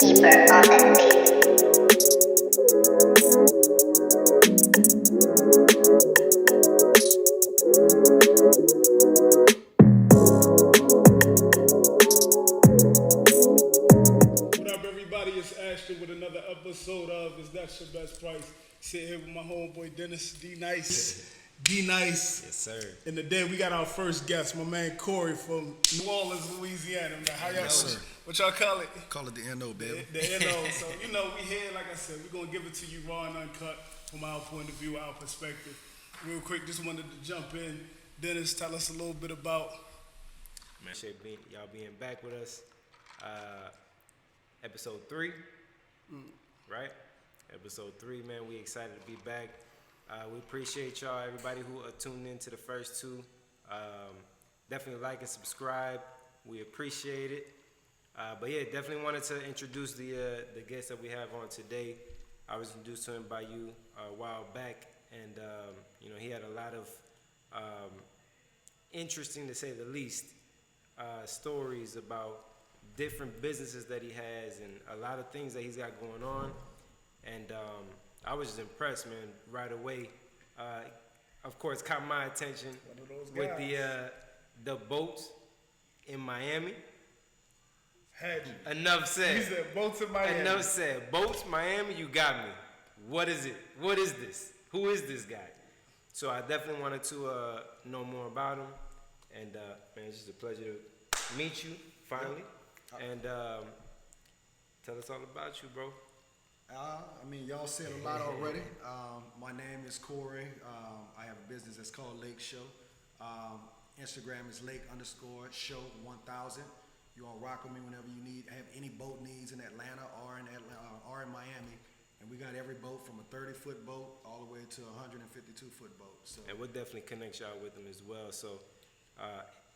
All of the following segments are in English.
Keeper on the beat. What up, everybody? It's Ashton with another episode of Is That Your Best Price? Sitting here with my homeboy Dennis, D Nice. D Nice. Yes, sir. And today we got our first guest, my man Corey from New Orleans, Louisiana. Man, how y'all, Yes, sir. what y'all call it? Call it the NO, baby. The NO. So, we here, like I said, we're going to give it to you raw and uncut from our point of view, our perspective. Real quick, just wanted to jump in. Dennis, tell us a little bit about. Man, y'all being back with us. Episode 3, right? Episode 3, man. We excited to be back. We appreciate y'all, everybody who tuned in to the first two. Definitely like and subscribe. We appreciate it. But yeah, definitely wanted to introduce the guest that we have on today. I was introduced to him by you a while back, and he had a lot of interesting, to say the least, stories about different businesses that he has and a lot of things that he's got going on. And I was just impressed, man, right away. Of course, caught my attention with the boats in Miami. Had you. Enough said. He said boats in Miami. Enough said. Boats, Miami, you got me. What is it? What is this? Who is this guy? So I definitely wanted to know more about him. And, man, it's just a pleasure to meet you, finally. And tell us all about you, bro. Y'all said a lot already. My name is Corey. I have a business that's called Lake Show. Instagram is Lake_Show 1000. You all rock with me whenever you need. Have any boat needs in Atlanta or in Miami. And we got every boat from a 30-foot boat all the way to a 152-foot boat. So. And we'll definitely connect y'all with him as well. So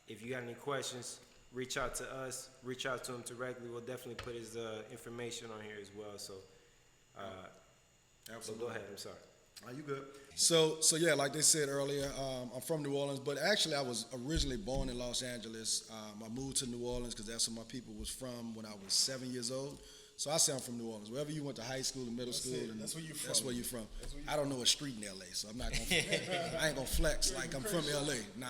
if you got any questions, reach out to us. Reach out to him directly. We'll definitely put his information on here as well. So. Absolutely. So go ahead. I'm sorry. Are you good? So yeah, like they said earlier, I'm from New Orleans, but actually I was originally born in Los Angeles. I moved to New Orleans because that's where my people was from when I was 7 years old. So I say I'm from New Orleans. Wherever you went to high school and middle school, and That's where you're from. That's where you're from. I don't know a street in LA, so I'm not gonna. I ain't gonna flex like I'm from LA. Nah.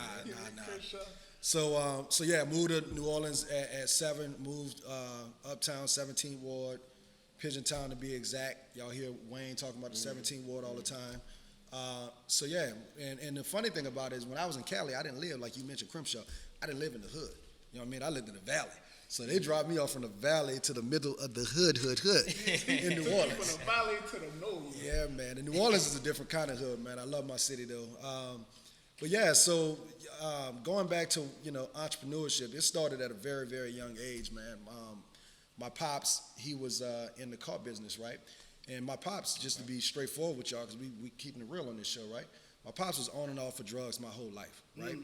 So yeah, I moved to New Orleans at 7. Moved uptown, 17th Ward. Pigeon Town to be exact. Y'all hear Wayne talking about the 17th Ward all the time. So yeah, and the funny thing about it is when I was in Cali, I didn't live, like you mentioned, Crimshaw, I didn't live in the hood. You know what I mean? I lived in the valley. So they dropped me off from the valley to the middle of the hood in New Orleans. From the valley to the nose. Yeah, man. And New Orleans is a different kind of hood, man. I love my city though. But yeah, so going back to, entrepreneurship, it started at a very, very young age, man. My pops, he was in the car business, right? And my pops, just to be straightforward with y'all, because we keeping it real on this show, right? My pops was on and off of drugs my whole life, right?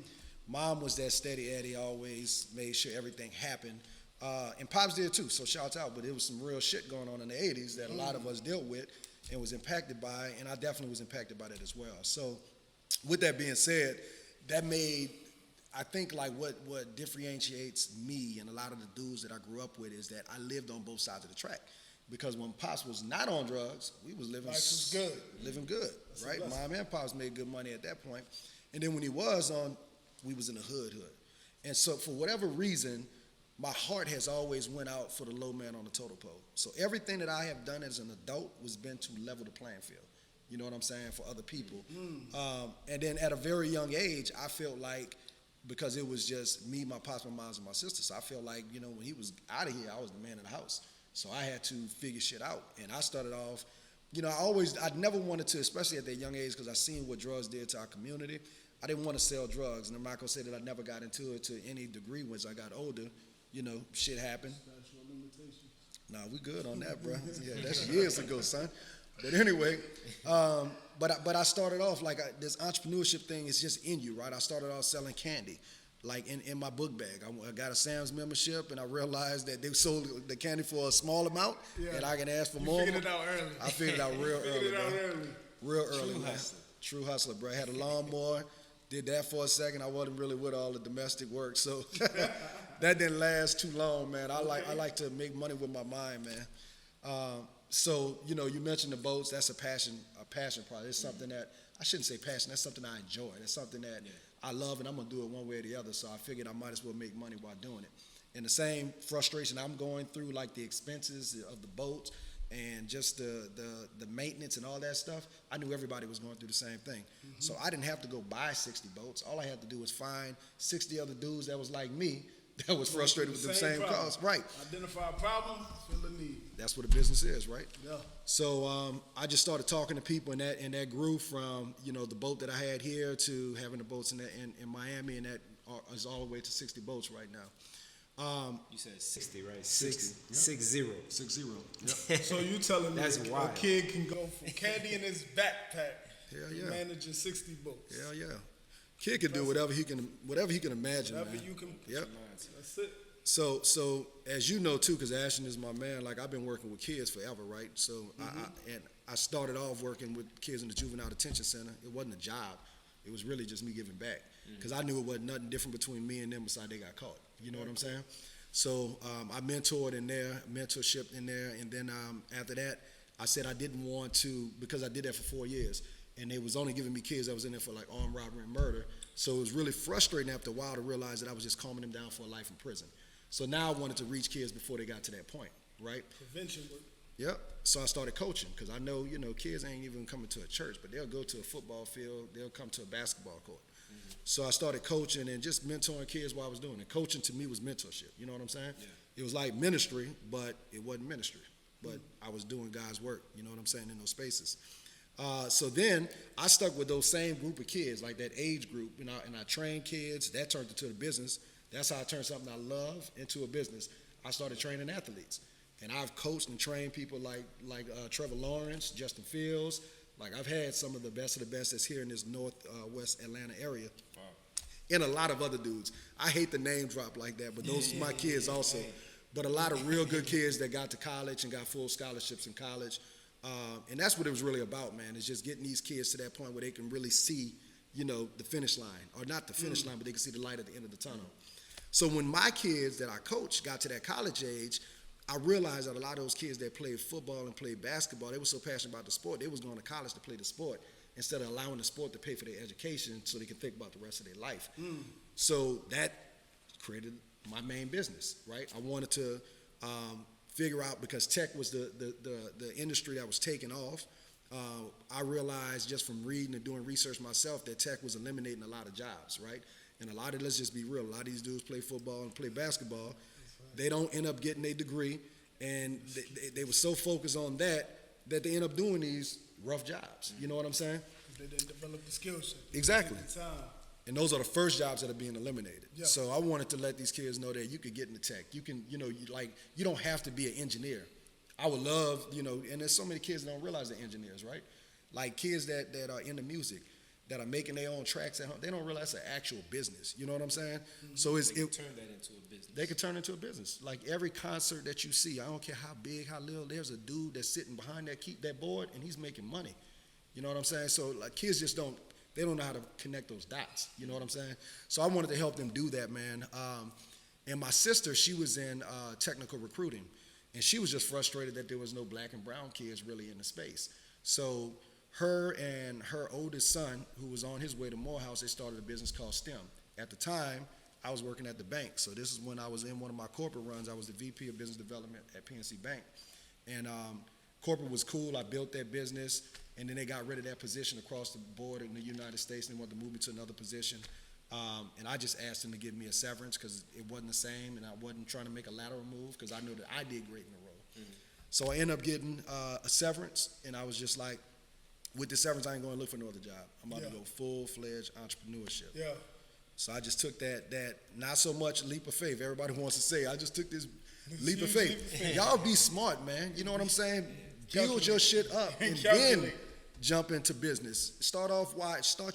Mom was that steady Eddie, always made sure everything happened. And Pops did too, so shouts out. But it was some real shit going on in the 80s that a lot of us dealt with and was impacted by, and I definitely was impacted by that as well. So with that being said, that made, I think like what differentiates me and a lot of the dudes that I grew up with is that I lived on both sides of the track. Because when Pops was not on drugs, we was living Life was good. Living good, That's a right? blessing. Mom and Pops made good money at that point. And then when he was on, we was in the hood. And so for whatever reason, my heart has always went out for the low man on the totem pole. So everything that I have done as an adult was been to level the playing field. You know what I'm saying? For other people. And then at a very young age, I felt like, because it was just me, my pops, my moms, and my sisters. So I felt like, when he was out of here, I was the man in the house. So I had to figure shit out. And I started off, I never wanted to, especially at that young age, because I seen what drugs did to our community. I didn't want to sell drugs. And I'm not going to say that I never got into it to any degree once I got older. Shit happened. Nah, we good on that, bro. Yeah, that's years ago, son. But anyway, but I started off like this entrepreneurship thing is just in you, right? I started off selling candy, like in my book bag. I got a Sam's membership, and I realized that they sold the candy for a small amount, and I can ask for more. Figured it out early. I figured it out real early, bro. Real early, man. hustler. True hustler, bro. I had a lawnmower, did that for a second. I wasn't really with all the domestic work, so that didn't last too long, man. I like to make money with my mind, man. So you know, you mentioned the boats. That's a passion project. It's something that I shouldn't say passion. That's something I enjoy. That's something that I love, and I'm gonna do it one way or the other. So I figured I might as well make money while doing it. And the same frustration I'm going through, like the expenses of the boats and just the maintenance and all that stuff, I knew everybody was going through the same thing. So I didn't have to go buy 60 boats. All I had to do was find 60 other dudes that was like me that was frustrated with the same problem. cause. Right. Identify a problem, fill a need. That's what a business is, right? Yeah. So I just started talking to people, and that grew from, you know, the boat that I had here to having the boats in Miami, and that is all the way to 60 boats right now. You said 60, right? 60. 60. 60. Yep. So you telling me That's a wild. kid can go from candy in his backpack Hell to yeah. managing 60 boats? Hell yeah. Kid can do whatever he can imagine, Whatever man. you can. Yep. That's it. So as you know too, because Ashton is my man. Like, I've been working with kids forever, right? So I started off working with kids in the juvenile detention center. It wasn't a job. It was really just me giving back, because I knew it wasn't nothing different between me and them besides they got caught. You know what I'm saying? So I mentored in there, mentorship in there, and then after that, I said I didn't want to, because I did that for 4 years, and they was only giving me kids that was in there for like armed robbery and murder. So it was really frustrating after a while to realize that I was just calming them down for a life in prison. So now I wanted to reach kids before they got to that point, right? Prevention work. Yep. So I started coaching, because I know, you know, kids ain't even coming to a church, but they'll go to a football field, they'll come to a basketball court. So I started coaching and just mentoring kids while I was doing it. Coaching to me was mentorship. You know what I'm saying? Yeah. It was like ministry, but it wasn't ministry. But I was doing God's work. You know what I'm saying, in those spaces. So then I stuck with those same group of kids, like that age group, and I trained kids. That turned into a business. That's how I turned something I love into a business. I started training athletes, and I've coached and trained people like Trevor Lawrence, Justin Fields. Like, I've had some of the best that's here in this northwest Atlanta area. And a lot of other dudes. I hate the name drop like that, but those are my kids also. But a lot of real good kids that got to college and got full scholarships in college. And that's what it was really about, man, is just getting these kids to that point where they can really see, you know, the finish line. Or not the finish line, but they can see the light at the end of the tunnel. So when my kids that I coached got to that college age, I realized that a lot of those kids that played football and played basketball, they were so passionate about the sport, they was going to college to play the sport instead of allowing the sport to pay for their education so they can think about the rest of their life. So that created my main business, right? I wanted to figure out, because tech was the industry that was taking off. I realized just from reading and doing research myself that tech was eliminating a lot of jobs, right? And a lot of, let's just be real, a lot of these dudes play football and play basketball. They don't end up getting a degree, and they were so focused on that they end up doing these rough jobs. You know what I'm saying? They didn't develop the skill set. Exactly. At the time. And those are the first jobs that are being eliminated. Yeah. So I wanted to let these kids know that you could get into tech. You can, you know, you don't have to be an engineer. I would love, you know, and there's so many kids that don't realize they're engineers, right? Like kids that are into music, that are making their own tracks at home, they don't realize it's an actual business. You know what I'm saying? So They can turn that into a business. they could turn into a business. Like every concert that you see, I don't care how big, how little, there's a dude that's sitting behind that board and he's making money. You know what I'm saying? So like kids just don't know how to connect those dots. You know what I'm saying? So I wanted to help them do that, man. And my sister, she was in technical recruiting, and she was just frustrated that there was no black and brown kids really in the space. So her and her oldest son, who was on his way to Morehouse, they started a business called STEM. At the time, I was working at the bank. So this is when I was in one of my corporate runs. I was the VP of Business Development at PNC Bank. And corporate was cool. I built that business, and then they got rid of that position across the board in the United States, and they wanted to move me to another position. And I just asked them to give me a severance because it wasn't the same, and I wasn't trying to make a lateral move because I knew that I did great in the role. So I ended up getting a severance, and I was just like, with the severance, I ain't going to look for no other job. I'm about to go full-fledged entrepreneurship. Yeah. So I just took that not so much leap of faith. Everybody wants to say, I just took this leap of faith. Y'all be smart, man. You know what I'm saying? Build your shit up and then jump into business. Start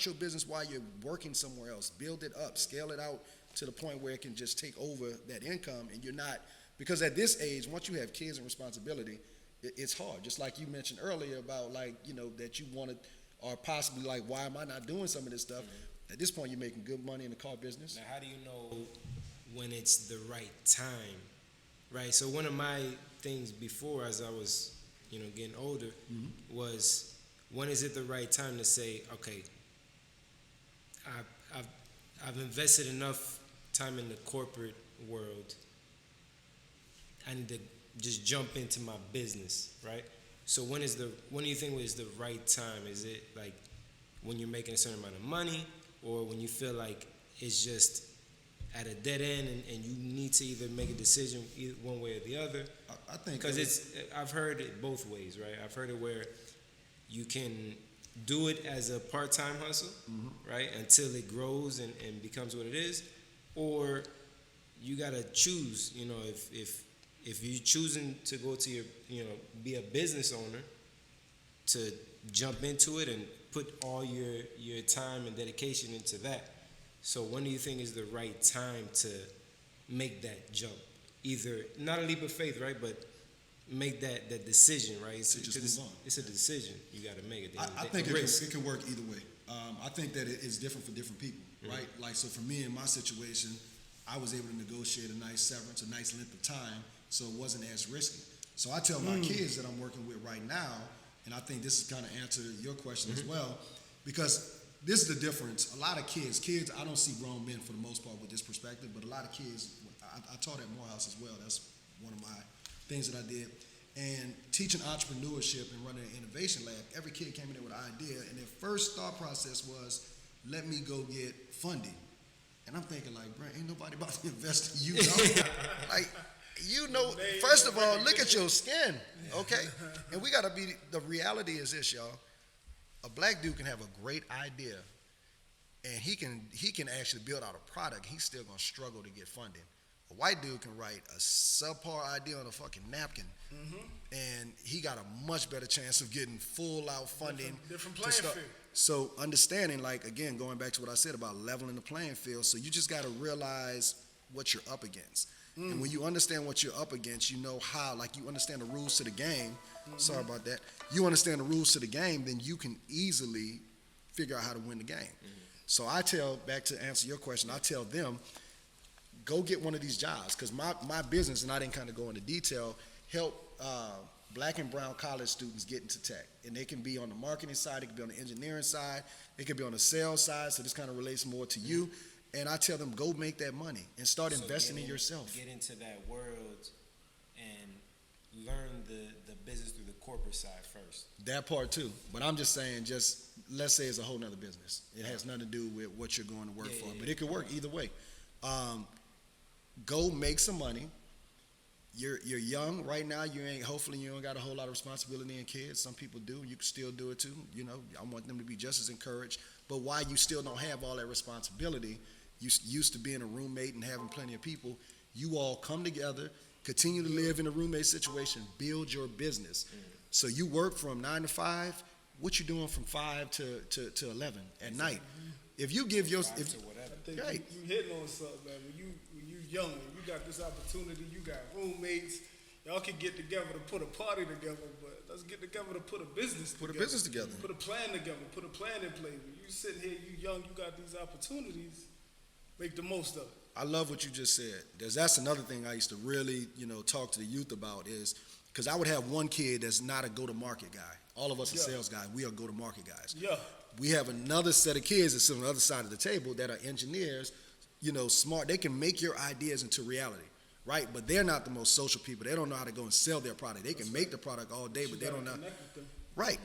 your business while you're working somewhere else. Build it up, scale it out to the point where it can just take over that income, and you're not, because at this age, once you have kids and responsibility, it's hard. Just like you mentioned earlier about, like, you know, that you wanted, or possibly like, why am I not doing some of this stuff? At this point, you're making good money in the car business. Now, how do you know when it's the right time, right? So one of my things before, as I was, getting older, was when is it the right time to say, okay, I've invested enough time in the corporate world. I need to just jump into my business, right? So when do you think is the right time? Is it like when you're making a certain amount of money, or when you feel like it's just at a dead end and you need to either make a decision one way or the other? I think Because I've heard it both ways, right? I've heard it where you can do it as a part-time hustle, right, until it grows and becomes what it is, or you gotta choose. If you're choosing to go to be a business owner, to jump into it and put all your time and dedication into that. So when do you think is the right time to make that jump? Either not a leap of faith, right, but make that decision, right? To just move on. It's a decision you got to make at the end of the I day. think A risk. it can work either way. I think that it's different for different people, right? Like, so for me in my situation, I was able to negotiate a nice severance, a nice length of time, so it wasn't as risky. So I tell my kids that I'm working with right now, and I think this is kind of answer your question as well, because this is the difference. A lot of kids, I don't see grown men for the most part with this perspective, but a lot of kids, I taught at Morehouse as well. That's one of my things that I did. And teaching entrepreneurship and running an innovation lab, every kid came in there with an idea, and their first thought process was, let me go get funding. And I'm thinking like, bro, ain't nobody about to invest in you, dog. Like, first of all, look at your skin, okay? And we gotta the reality is this, y'all. A black dude can have a great idea, and he can actually build out a product. He's still gonna struggle to get funding. A white dude can write a subpar idea on a fucking napkin, and he got a much better chance of getting full out funding. Different to playing start. field. So understanding, like, again, going back to what I said about leveling the playing field, so you just got to realize what you're up against. And when you understand what you're up against, you know how, like, you understand the rules to the game. Sorry about that. You understand the rules to the game, then you can easily figure out how to win the game. So back to answer your question, I tell them, go get one of these jobs, because my business, and I didn't kind of go into detail, help black and brown college students get into tech. And they can be on the marketing side, it can be on the engineering side, it can be on the sales side, so this kind of relates more to you. And I tell them, go make that money and start investing in yourself. Get into that world and learn the business through the corporate side first. That part too. But I'm just saying, let's say it's a whole nother business. It has nothing to do with what you're going to work for. But it could work either way. Go make some money. You're young right now. Hopefully you don't got a whole lot of responsibility and kids. Some people do. You can still do it too. I want them to be just as encouraged. But while you still don't have all that responsibility, you used to being a roommate and having plenty of people, you all come together, continue to live in a roommate situation, build your business. So you work from 9 to 5. What you doing from 5 to 11 at night? If you give your, I think right. you hitting on something, man. When you young, you got this opportunity, you got roommates, y'all can get together to put a party together, but let's get together to put a business together. Put a business together. Put a plan together, put a plan in place. When you sitting here, you young, you got these opportunities, make the most of it. I love what you just said. That's another thing I used to really, talk to the youth about is, because I would have one kid that's not a go-to-market guy. All of us are sales guys. We are go-to-market guys. Yeah. We have another set of kids that sit on the other side of the table that are engineers, smart. They can make your ideas into reality, right? But they're not the most social people. They don't know how to go and sell their product. They can make the product all day, but they don't know. Right.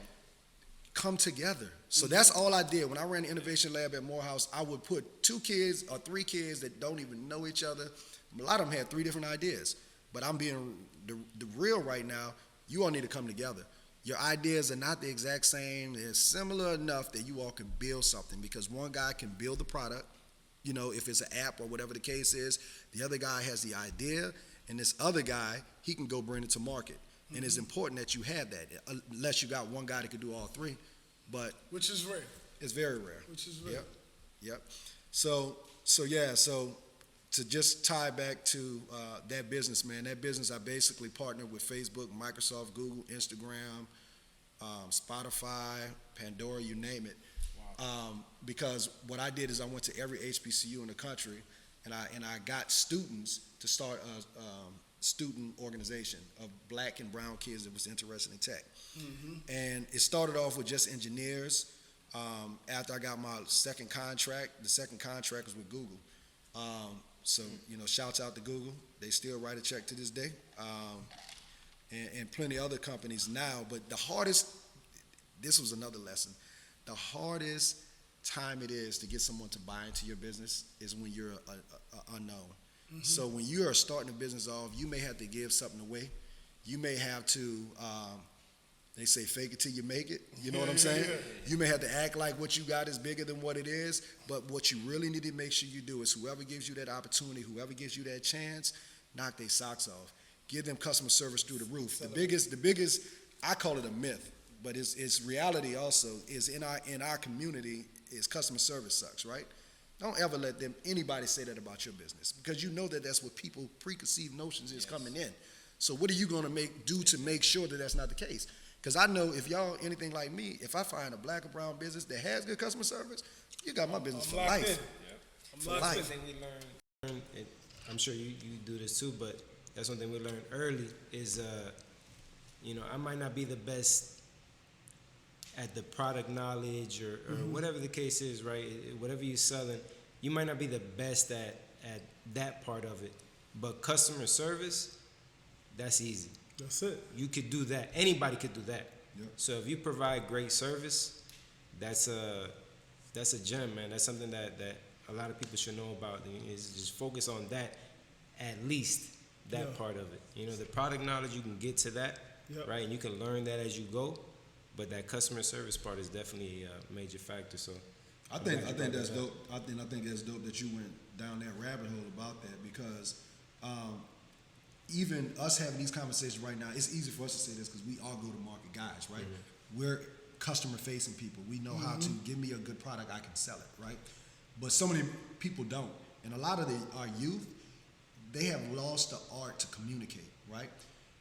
Come together. So that's all I did. When I ran the innovation lab at Morehouse, I would put 2 kids or 3 kids that don't even know each other. A lot of them had 3 different ideas. But I'm being the real right now. You all need to come together. Your ideas are not the exact same. They're similar enough that you all can build something, because one guy can build the product, if it's an app or whatever the case is. The other guy has the idea, and this other guy, he can go bring it to market. And it's important that you have that, unless you got one guy that could do all 3. But Which is rare. it's very rare. Which is rare. Yep. So to just tie back to that business, man, that business, I basically partnered with Facebook, Microsoft, Google, Instagram, Spotify, Pandora, you name it. Wow. Because what I did is I went to every HBCU in the country, and I got students to start a student organization of black and brown kids that was interested in tech. And it started off with just engineers. After I got my second contract, the second contract was with Google. So, shouts out to Google. They still write a check to this day. And plenty of other companies now. But this was another lesson. The hardest time it is to get someone to buy into your business is when you're a unknown. So when you are starting a business off, you may have to give something away. You may have to, they say fake it till you make it. You know what I'm saying? You may have to act like what you got is bigger than what it is, but what you really need to make sure you do is whoever gives you that opportunity, whoever gives you that chance, knock their socks off. Give them customer service through the roof. The biggest, I call it a myth, but it's reality also, is in our community is customer service sucks, right? Don't ever let anybody say that about your business, because you know that that's what people preconceived notions is coming in. So what are you going to do to make sure that that's not the case? Because I know if y'all anything like me, if I find a black or brown business that has good customer service, you got my business for life. For life. One thing we learned, and I'm sure you do this too, but that's one thing we learned early is, I might not be the best at the product knowledge or whatever the case is, right? Whatever you're selling, you might not be the best at that part of it, but customer service, that's easy. That's it. You could do that. Anybody could do that. Yep. So if you provide great service, that's a gem, man. That's something that a lot of people should know about. Is just focus on that, at least that part of it. The product knowledge, you can get to that, right? And you can learn that as you go. But that customer service part is definitely a major factor. So I think that's dope. I think that's dope that you went down that rabbit hole about that, because even us having these conversations right now, it's easy for us to say this because we all go to market guys, right? We're customer facing people. We know how to give me a good product, I can sell it, right? But so many people don't. And a lot of our youth, they have lost the art to communicate, right?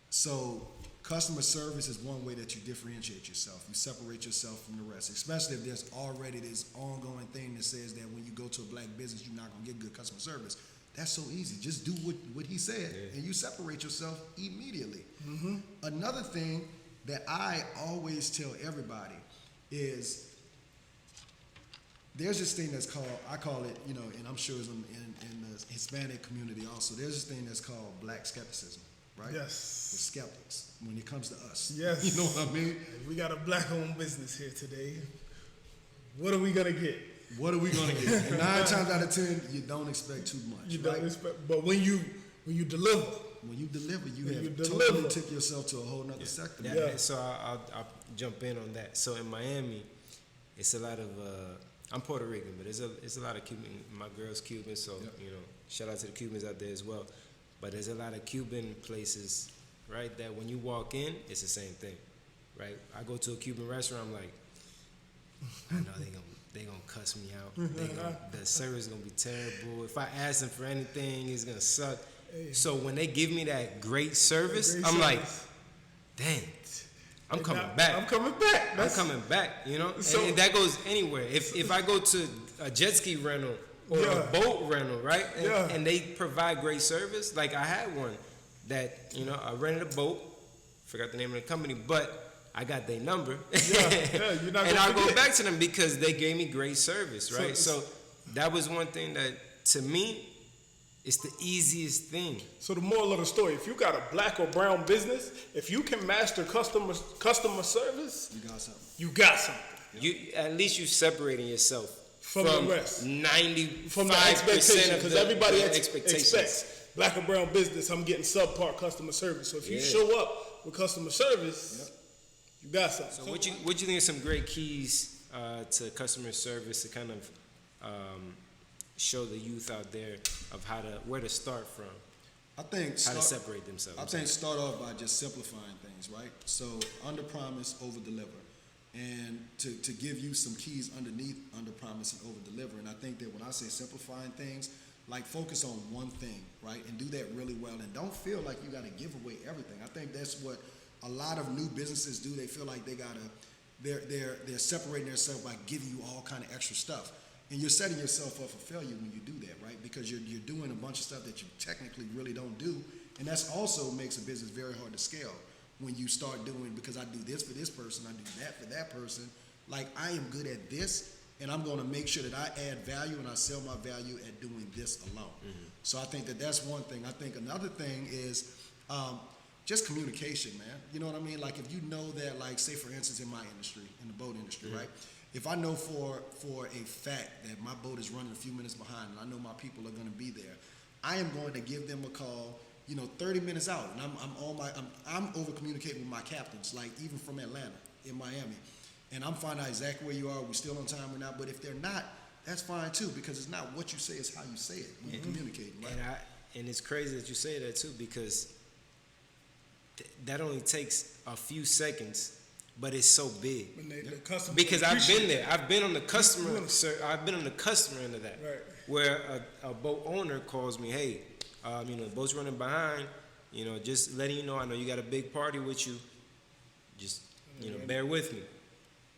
So customer service is one way that you differentiate yourself. You separate yourself from the rest, especially if there's already this ongoing thing that says that when you go to a black business, you're not going to get good customer service. That's so easy. Just do what he said, and you separate yourself immediately. Another thing that I always tell everybody is there's this thing that's called, I call it, and I'm sure it's in the Hispanic community also, there's this thing that's called black skepticism, right? Yes. We're skeptics when it comes to us. Yes. You know what I mean? We got a black-owned business here today. What are we gonna get? What are we gonna get? And 9 times out of 10, you don't expect too much. You right? don't expect, but when you deliver, When you deliver, you When have you totally deliver. took yourself to a whole nother sector. Yeah. So I'll jump in on that. So in Miami, it's a lot of I'm Puerto Rican, but it's a lot of Cuban. My girl's Cuban, so shout out to the Cubans out there as well. But there's a lot of Cuban places, right? That when you walk in, it's the same thing, right? I go to a Cuban restaurant, I'm like, I know they gonna cuss me out. The service is gonna be terrible. If I ask them for anything, it's gonna suck. So when they give me that great service, I'm like, dang, I'm coming back. I'm coming back. I'm coming back, So- and that goes anywhere. If I go to a jet ski rental or a boat rental, right, and they provide great service, like I had one that, I rented a boat, forgot the name of the company, but I got their number, you're not and gonna I'll go forget. back to them because they gave me great service, right? So- So that was one thing that, to me, it's the easiest thing. So the moral of the story: if you got a black or brown business, if you can master customer service, You got something. you got something. At least you separating yourself From the rest. 95% From the expectation, of because the everybody expectations. expects black or brown business. I'm getting subpar customer service. So if you show up with customer service, you got something. So what you think are some great keys to customer service to kind of show the youth out there of where to start from, I think how to separate themselves? I think start off by just simplifying things, right? So under promise, over deliver. And to give you some keys underneath under promise and over deliver. And I think that when I say simplifying things, like focus on one thing, right? And do that really well. And don't feel like you got to give away everything. I think that's what a lot of new businesses do. They feel like they're separating themselves by giving you all kind of extra stuff. And you're setting yourself up for failure when you do that, right? Because you're doing a bunch of stuff that you technically really don't do. And that's also makes a business very hard to scale when you start doing, because I do this for this person, I do that for that person. Like, I am good at this, and I'm going to make sure that I add value and I sell my value at doing this alone. So I think that that's one thing. I think another thing is just communication, man. You know what I mean? Like, if you know that, like, say for instance in my industry, in the boat industry, right? If I know for a fact that my boat is running a few minutes behind and I know my people are going to be there, I am going to give them a call, 30 minutes out, and I'm over communicating with my captains, like even from Atlanta, in Miami, and I'm finding out exactly where you are. We're still on time or not, but if they're not, that's fine too, because it's not what you say, it's how you say it when you're communicating, right? And it's crazy that you say that too, because that only takes a few seconds, but it's so big. When the customer Because I've been appreciate there. I've been on the customer. Yeah. Sir, I've been on the customer end of that, Right. where a boat owner calls me, hey, the boat's running behind. Just letting you know, I know you got a big party with you. Just bear with me.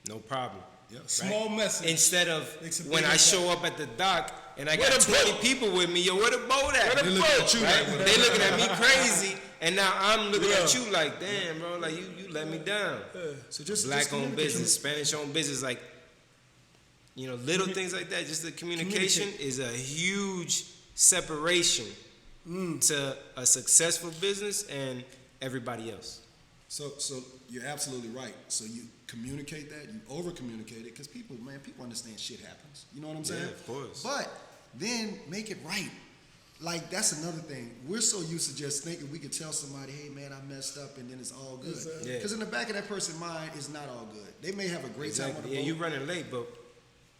No problem. Yep. Small message. Instead of Makes a when big I impact. show up at the dock and I Where got the 20 boat? people with me, yo, where the boat at? Where the They boat? looking at you Right? like, they looking at me crazy, and now I'm looking Yeah. at you like, damn, bro, like you let me down. So just Black owned communicate. business, Spanish owned business, like little things like that. Just the communication is a huge separation to a successful business and everybody else. So you're absolutely right. So you communicate that, you over communicate it, because people understand shit happens. You know what I'm saying? Yeah, of course. But then make it right. Like, that's another thing. We're so used to just thinking we could tell somebody, hey man, I messed up, and then it's all good. Yeah. Because in the back of that person's mind, it's not all good. They may have a great time on Exactly. the Yeah, boat. you running late, but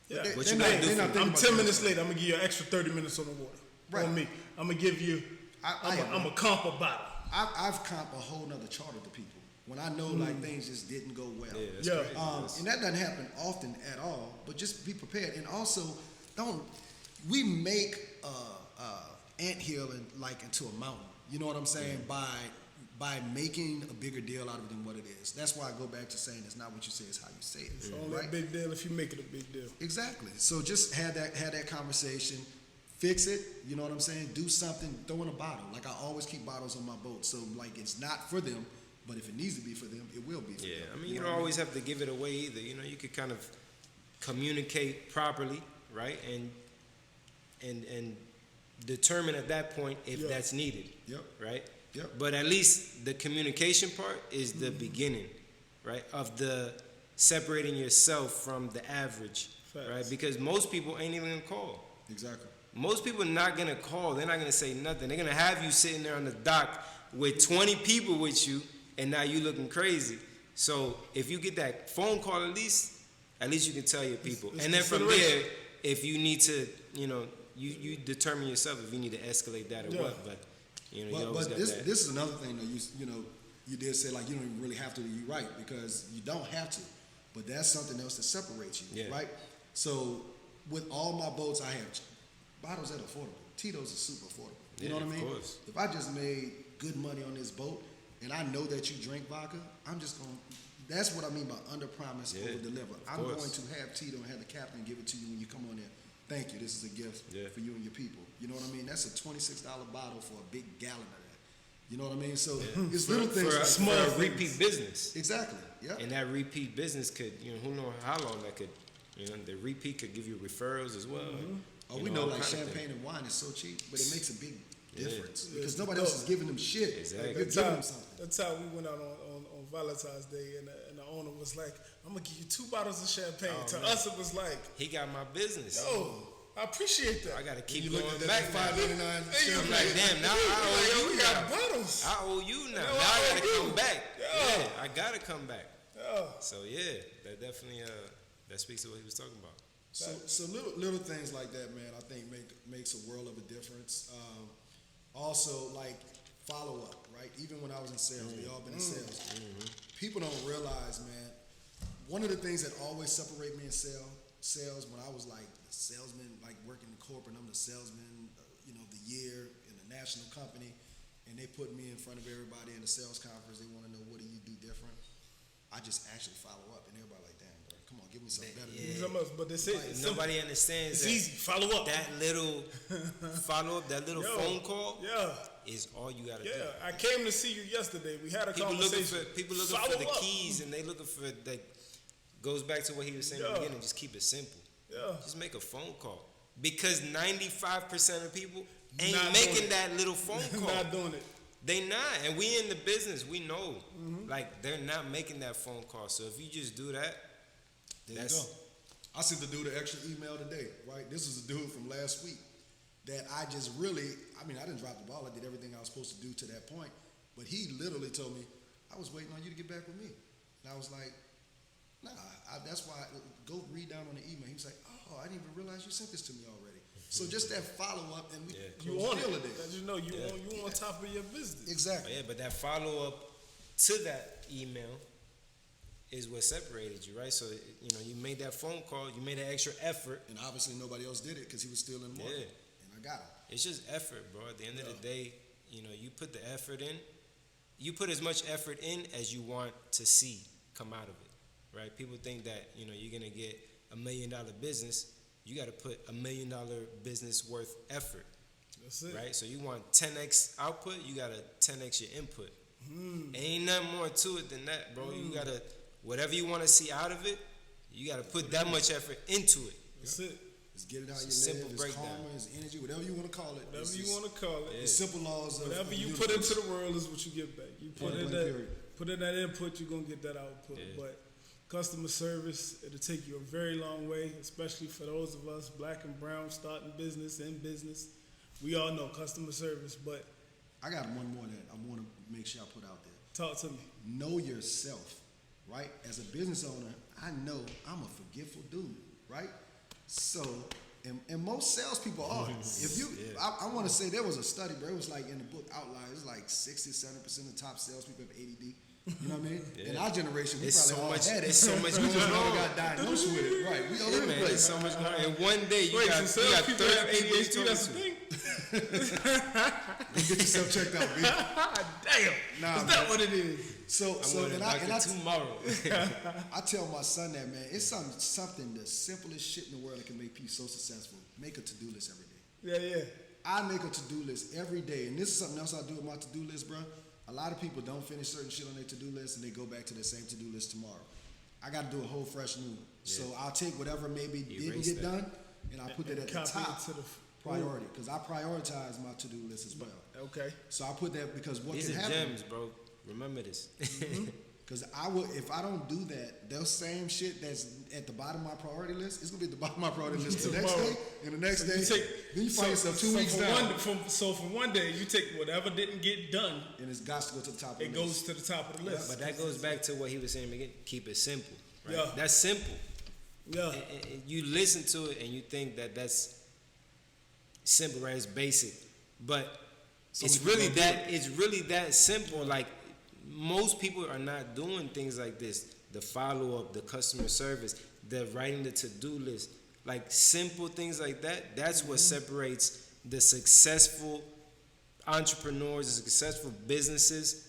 Yeah. What They're you not- gotta do they're for not me? thinking I'm about 10 that. minutes late. I'm gonna give you an extra 30 minutes on the water. Right. On me. I'm gonna give you. I'm a comp a bottle. I've comped a whole nother charter to people when I know like things just didn't go well. yeah, that's Yeah. crazy. And that doesn't happen often at all, but just be prepared. And also, we make anthill into a mountain. You know what I'm saying? By making a bigger deal out of it than what it is. That's why I go back to saying it's not what you say, it's how you say it. It's only right? a big deal if you make it a big deal. Exactly. So just have that conversation, fix it. You know what I'm saying? Do something. Throw in a bottle. Like, I always keep bottles on my boat. So like, it's not for them, but if it needs to be for them, it will be for Yeah, them. I mean, you know don't what always have to give it away either. You could kind of communicate properly, right? And determine at that point if Yeah. that's needed, Yep. right? Yep. But at least the communication part is the beginning, right? Of the separating yourself from the average, Facts. right? Because most people ain't even gonna call. Exactly. Most people not gonna call. They're not gonna say nothing. They're gonna have you sitting there on the dock with 20 people with you, and now you looking crazy. So if you get that phone call, at least you can tell your people. It's And then from consideration. there, if you need to, you determine yourself if you need to escalate that or Yeah. what. But you always But got this that. this is another thing though. You did say like you don't even really have to. You're right, because you don't have to. But that's something else that separates you, Yeah. right? So with all my boats, I have bottles that are affordable. Tito's is super affordable. You know Yeah, what I mean? of course. If I just made good money on this boat and I know that you drink vodka, I'm just going to, that's what I mean by under promise, Yeah, over deliver. of I'm course. going to have Tito and have the captain give it to you when you come on there. Thank you. This is a gift Yeah. for you and your people. You know what I mean? That's a $26 bottle for a big gallon of that. You know what I mean? So it's little things. for like a that. repeat business. Exactly. Yeah. And that repeat business could, who knows how long that could, the repeat could give you referrals as well. Oh, You we know all like kind of champagne things. and wine is so cheap, but it makes a big Yeah. difference Yeah, because it's nobody dope. else is giving them shit. Exactly. You're That's giving how, them something. that's how we went out on Valentine's Day, and the owner was like, "I'm gonna give you 2 bottles of champagne." Oh, to man. us, it was like, He got my business. "Oh, I appreciate that." I gotta keep You going looked at back that now. $5.99 Hey, you I'm like, damn, now I Yo, owe we you got now. bottles. I owe you now. Yo, Now I I gotta owe come you. back. Yeah. Yeah, I gotta come back. Yeah. So yeah, that definitely that speaks to what he was talking about. So little things like that, man, I think makes a world of a difference. Also, like follow up, right? Even when I was in sales, we all been in sales. People don't realize, man. One of the things that always separate me in sales when I was like the salesman, like working in corporate, I'm the salesman, of the year in a national company, and they put me in front of everybody in a sales conference. They want to know, what do you do different? I just actually follow up, and everybody like, damn, bro, come on, Give me something better. Yeah. Something else, but that's it. It's simple. Nobody understands It's that. easy. Follow up. That little follow up, that little Yo, phone call Yeah. is all you gotta do. Yeah. I came to see you yesterday. We had a conversation. People looking Follow for the up. keys, and they looking for like goes back to what he was saying in Yeah. the beginning. Just keep it simple. Yeah. Just make a phone call, because 95% of people ain't Not doing making it. that little phone call. Not doing it. They not, and we in the business, we know, like they're not making that phone call. So if you just do that, There that's you go. I sent the dude an extra email today, right? This is a dude from last week that I just really, I mean, I didn't drop the ball. I did everything I was supposed to do to that point. But he literally told me, I was waiting on you to get back with me. And I was like, nah, that's why, go read down on the email. He was like, oh, I didn't even realize you sent this to me already. So just that follow-up, and we You close on the deal it. of this. As you know, you on top of your business. Exactly. yeah. But that follow up to that email is what separated you, right? So you know, you made that phone call, you made an extra effort. And obviously nobody else did it because he was still in the market. Yeah. And I got him. It's just effort, bro. At the end of the day, you know, you put the effort in. You put as much effort in as you want to see come out of it, right? People think that, you know, you're gonna get $1 million business. You got to put $1 million business worth effort, That's it. right? So you want 10x output, you got to 10x your input. Ain't nothing more to it than that, bro. You gotta, whatever you want to see out of it, you gotta put that much effort into it. That's it. Just get it out It's a your simple live, it's breakdown. karma, it's energy, whatever you want to call it. Whatever It's you just want to call it. the simple laws of Whatever of you the put universe. into the world is what you get back. You put Point in blank that, period. put in that input, you're gonna get that output. Yeah. But customer service, it'll take you a very long way, especially for those of us black and brown starting business in business. We all know customer service, but I got one more that I want to make sure I put out there. talk to me. Know yourself, right? As a business owner, I know I'm a forgetful dude, right? So, and most salespeople are. If you, I want to say there was a study, bro. It was like in the book Outliers, it was like 60-70% of the top salespeople have ADD. You know what I mean? In our generation, we It's probably so all much. had it. It's so much We going just never on. got diagnosed with it, right? We all Yeah, over the man, place. it's so much going on. And one day you Wait, got so 30 salespeople have people you ADHD, talking that's a to. thing? Get yourself checked out, B. Damn. Nah, is that man. what it is? So, I'm so going to and the I, doctor and I, tomorrow. I tell my son that, man, it's something the simplest shit in the world that can make people so successful. Make a to-do list every day. Yeah, yeah. I make a to-do list every day, and this is something else I do with my to-do list, bro. A lot of people don't finish certain shit on their to-do list, and they go back to the same to-do list tomorrow. I got to do a whole fresh new one. So I'll take whatever maybe didn't Erase get that. done, and I'll put that at the Copy it top to the priority, because I prioritize my to-do list as well. Okay. So I put that because what These can are happen, gems, bro. Remember this. because I will, if I don't do that, those same shit that's at the bottom of my priority list, it's gonna be at the bottom of my priority list the next Tomorrow. day, and the next So day, you take, then you find yourself 2 weeks for down, so for one day, you take whatever didn't get done, and it's got to go to the top of the it list. goes to the top of the list. But that goes back to what he was saying again. Keep it simple. Right? Yeah. That's simple. Yeah. And you listen to it and you think that that's simple, right? It's basic, but it's people really don't do that. It's really that simple. Like most people are not doing things like this. The follow up, the customer service, the writing the to-do list, like simple things like that. That's what separates the successful entrepreneurs, the successful businesses.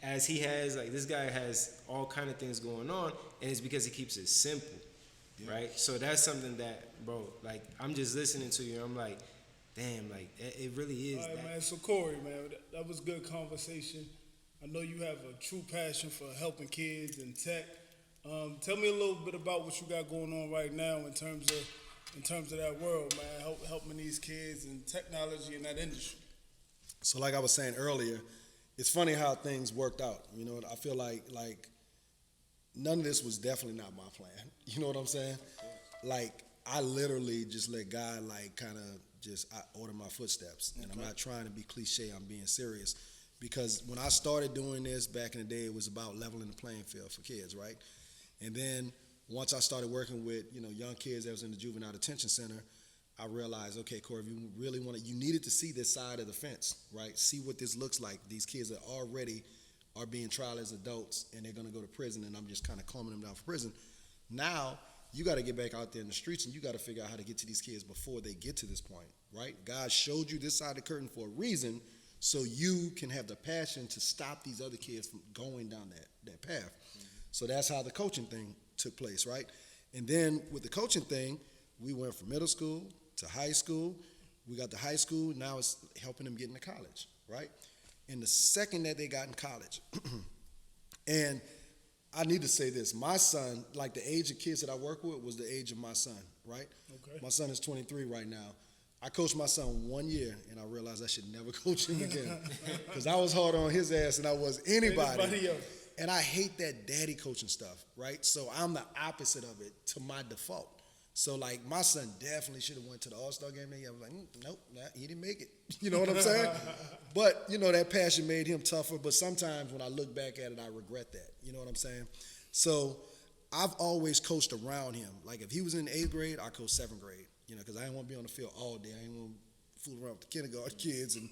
As he has, like this guy has all kind of things going on, and it's because he keeps it simple, right? So that's something that, bro, like I'm just listening to you, and I'm like, damn, like it really is. All right, that. man. So Corey, man, that was good conversation. I know you have a true passion for helping kids and tech. Tell me a little bit about what you got going on right now in terms of that world, man. Helping these kids and technology in that industry. So like I was saying earlier, it's funny how things worked out. You know, I feel like none of this was definitely not my plan. You know what I'm saying? Like I literally just let God like kind of just order my footsteps. And I'm not trying to be cliche, I'm being serious. Because when I started doing this back in the day, it was about leveling the playing field for kids, right? And then once I started working with, you know, young kids that was in the juvenile detention center, I realized, okay, Corey, if you really want to, you needed to see this side of the fence, right? See what this looks like. These kids that already are being tried as adults and they're going to go to prison, and I'm just kind of calming them down for prison. Now, you got to get back out there in the streets, and you got to figure out how to get to these kids before they get to this point, right? God showed you this side of the curtain for a reason, so you can have the passion to stop these other kids from going down that path. So that's how the coaching thing took place, right? And then with the coaching thing, we went from middle school to high school. We got to high school, now it's helping them get into college, right? And the second that they got in college, and I need to say this, my son, like the age of kids that I work with was the age of my son, right? Okay. My son is 23 right now. I coached my son 1 year, and I realized I should never coach him again because I was hard on his ass than I was anybody. Anybody else. And I hate that daddy coaching stuff, right? So I'm the opposite of it to my default. So, like, my son definitely should have went to the All-Star game that year. I was like, nope, he didn't make it. You know what I'm saying? But, you know, that passion made him tougher. But sometimes when I look back at it, I regret that. You know what I'm saying? So I've always coached around him. Like, if he was in 8th grade, I coached 7th grade, you know, because I didn't want to be on the field all day. I didn't want to fool around with the kindergarten kids and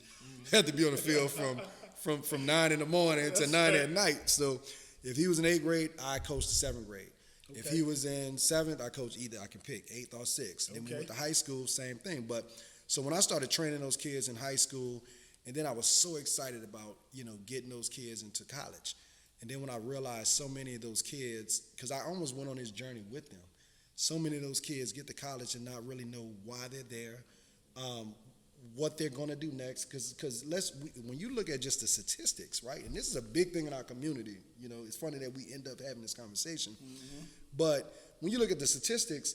had to be on the field from 9 in the morning to 9 at night. So if he was in 8th grade, I coached the 7th grade. If he was in 7th, I coached either, I can pick 8th or 6th. Then we went to high school, same thing. But so when I started training those kids in high school, and then I was so excited about, you know, getting those kids into college. And then when I realized so many of those kids, because I almost went on this journey with them, so many of those kids get to college and not really know why they're there, what they're going to do next. Because when you look at just the statistics, right, and this is a big thing in our community, you know, it's funny that we end up having this conversation. Mm-hmm. But when you look at the statistics,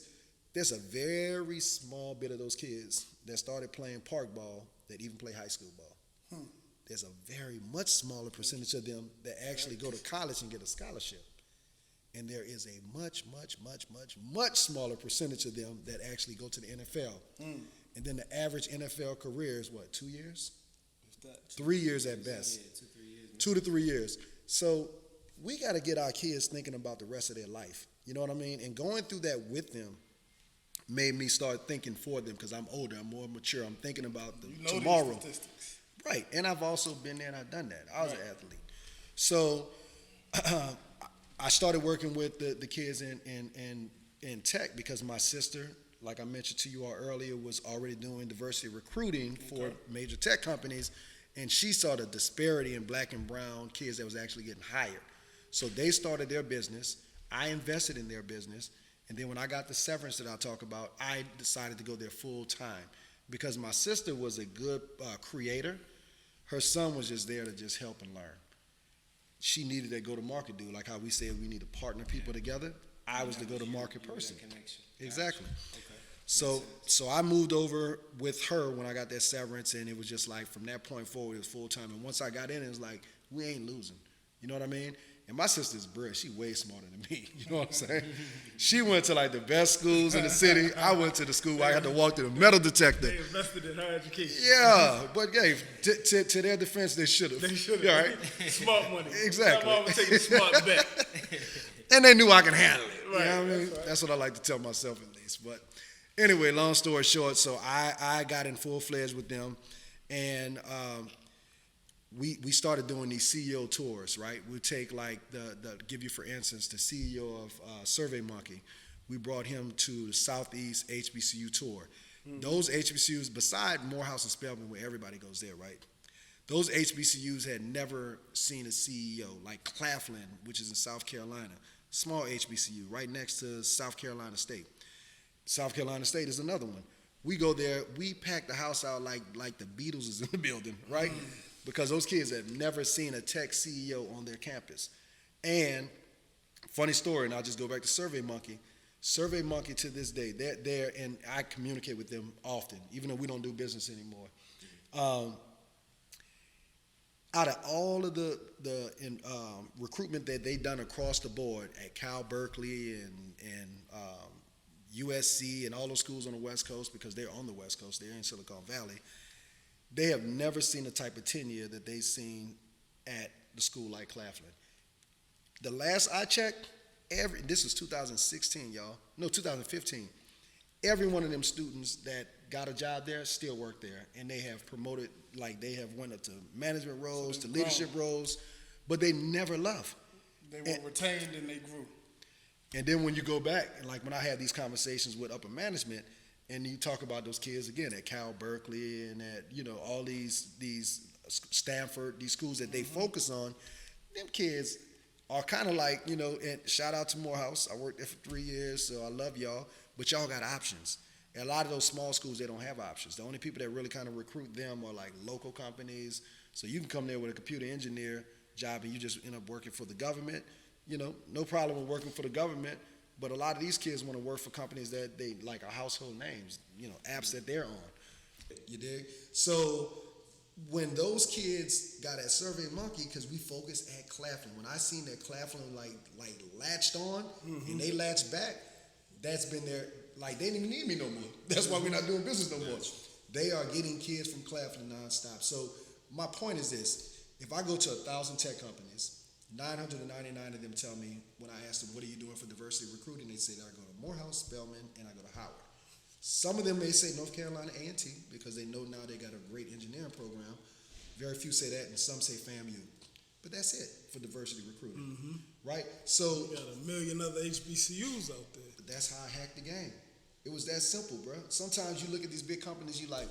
there's a very small bit of those kids that started playing park ball that even play high school ball. There's a very much smaller percentage of them that actually go to college and get a scholarship. And there is a much, much, much, much, much smaller percentage of them that actually go to the NFL. And then the average NFL career is what, 2 years? 3 years at best. 2 to 3 years. So we got to get our kids thinking about the rest of their life. You know what I mean? And going through that with them made me start thinking for them because I'm older, I'm more mature. I'm thinking about tomorrow. These statistics. Right. And I've also been there and I've done that. I was an athlete. So I started working with the kids in tech because my sister, like I mentioned to you all earlier, was already doing diversity recruiting for major tech companies, and she saw the disparity in black and brown kids that was actually getting hired. So they started their business. I invested in their business, and then when I got the severance that I'll talk about, I decided to go there full time because my sister was a good creator. Her son was just there to just help and learn. She needed that go-to-market dude, like how we said we need to partner people together. I was the go-to-market person. Exactly. Okay. So I moved over with her when I got that severance, and it was just like from that point forward, it was full-time. And once I got in, it was like, we ain't losing. You know what I mean? And my sister's brilliant. She way smarter than me. You know what I'm saying? She went to like the best schools in the city. I went to the school where I had to walk through the metal detector. They invested in her education. Yeah, but hey, to their defense, they should have. They should have. Yeah, right? Smart money. Exactly. My mom would take a smart bet. And they knew I could handle it. Right, you know what I mean? that's right. That's what I like to tell myself at least. But anyway, long story short, so I got in full-fledged with them, and we started doing these CEO tours, right? We take like give you for instance the CEO of SurveyMonkey. We brought him to the Southeast HBCU tour. Mm-hmm. Those HBCUs, beside Morehouse and Spelman, where everybody goes there, right? Those HBCUs had never seen a CEO like Claflin, which is in South Carolina, small HBCU right next to South Carolina State. South Carolina State is another one. We go there, we pack the house out like the Beatles is in the building, right? Mm-hmm. Because those kids have never seen a tech CEO on their campus. And funny story, and I'll just go back to SurveyMonkey. SurveyMonkey to this day, they're there, and I communicate with them often, even though we don't do business anymore. Out of all of the recruitment that they've done across the board at Cal Berkeley and USC and all those schools on the West Coast, because they're on the West Coast, they're in Silicon Valley, they have never seen the type of tenure that they've seen at the school like Claflin. The last I checked, this was 2016, y'all. No, 2015. Every one of them students that got a job there still work there, and they have promoted, like they have went up to management roles, to leadership roles, but they never left. They were retained and they grew. And then when you go back, and like when I had these conversations with upper management, and you talk about those kids again at Cal Berkeley and at, you know, all these Stanford, these schools that they focus on, them kids are kind of like, you know, and shout out to Morehouse. I worked there for 3 years, so I love y'all. But y'all got options. And a lot of those small schools, they don't have options. The only people that really kind of recruit them are like local companies. So you can come there with a computer engineer job and you just end up working for the government. You know, no problem with working for the government. But a lot of these kids want to work for companies that they like are household names, you know, apps that they're on. You dig? So when those kids got at Survey Monkey, because we focused at Claflin, when I seen that Claflin like latched on and they latched back, that's been their, like, they didn't even need me no more. That's why we're not doing business no more. They are getting kids from Claflin nonstop. So my point is this: if I go to 1,000 tech companies, 999 of them tell me when I ask them, what are you doing for diversity recruiting? They say that I go to Morehouse, Spelman, and I go to Howard. Some of them may say North Carolina A&T because they know now they got a great engineering program. Very few say that, and some say FAMU. But that's it for diversity recruiting, right? So You got a million other HBCUs out there. that's how I hacked the game. It was that simple, bro. Sometimes you look at these big companies, you like,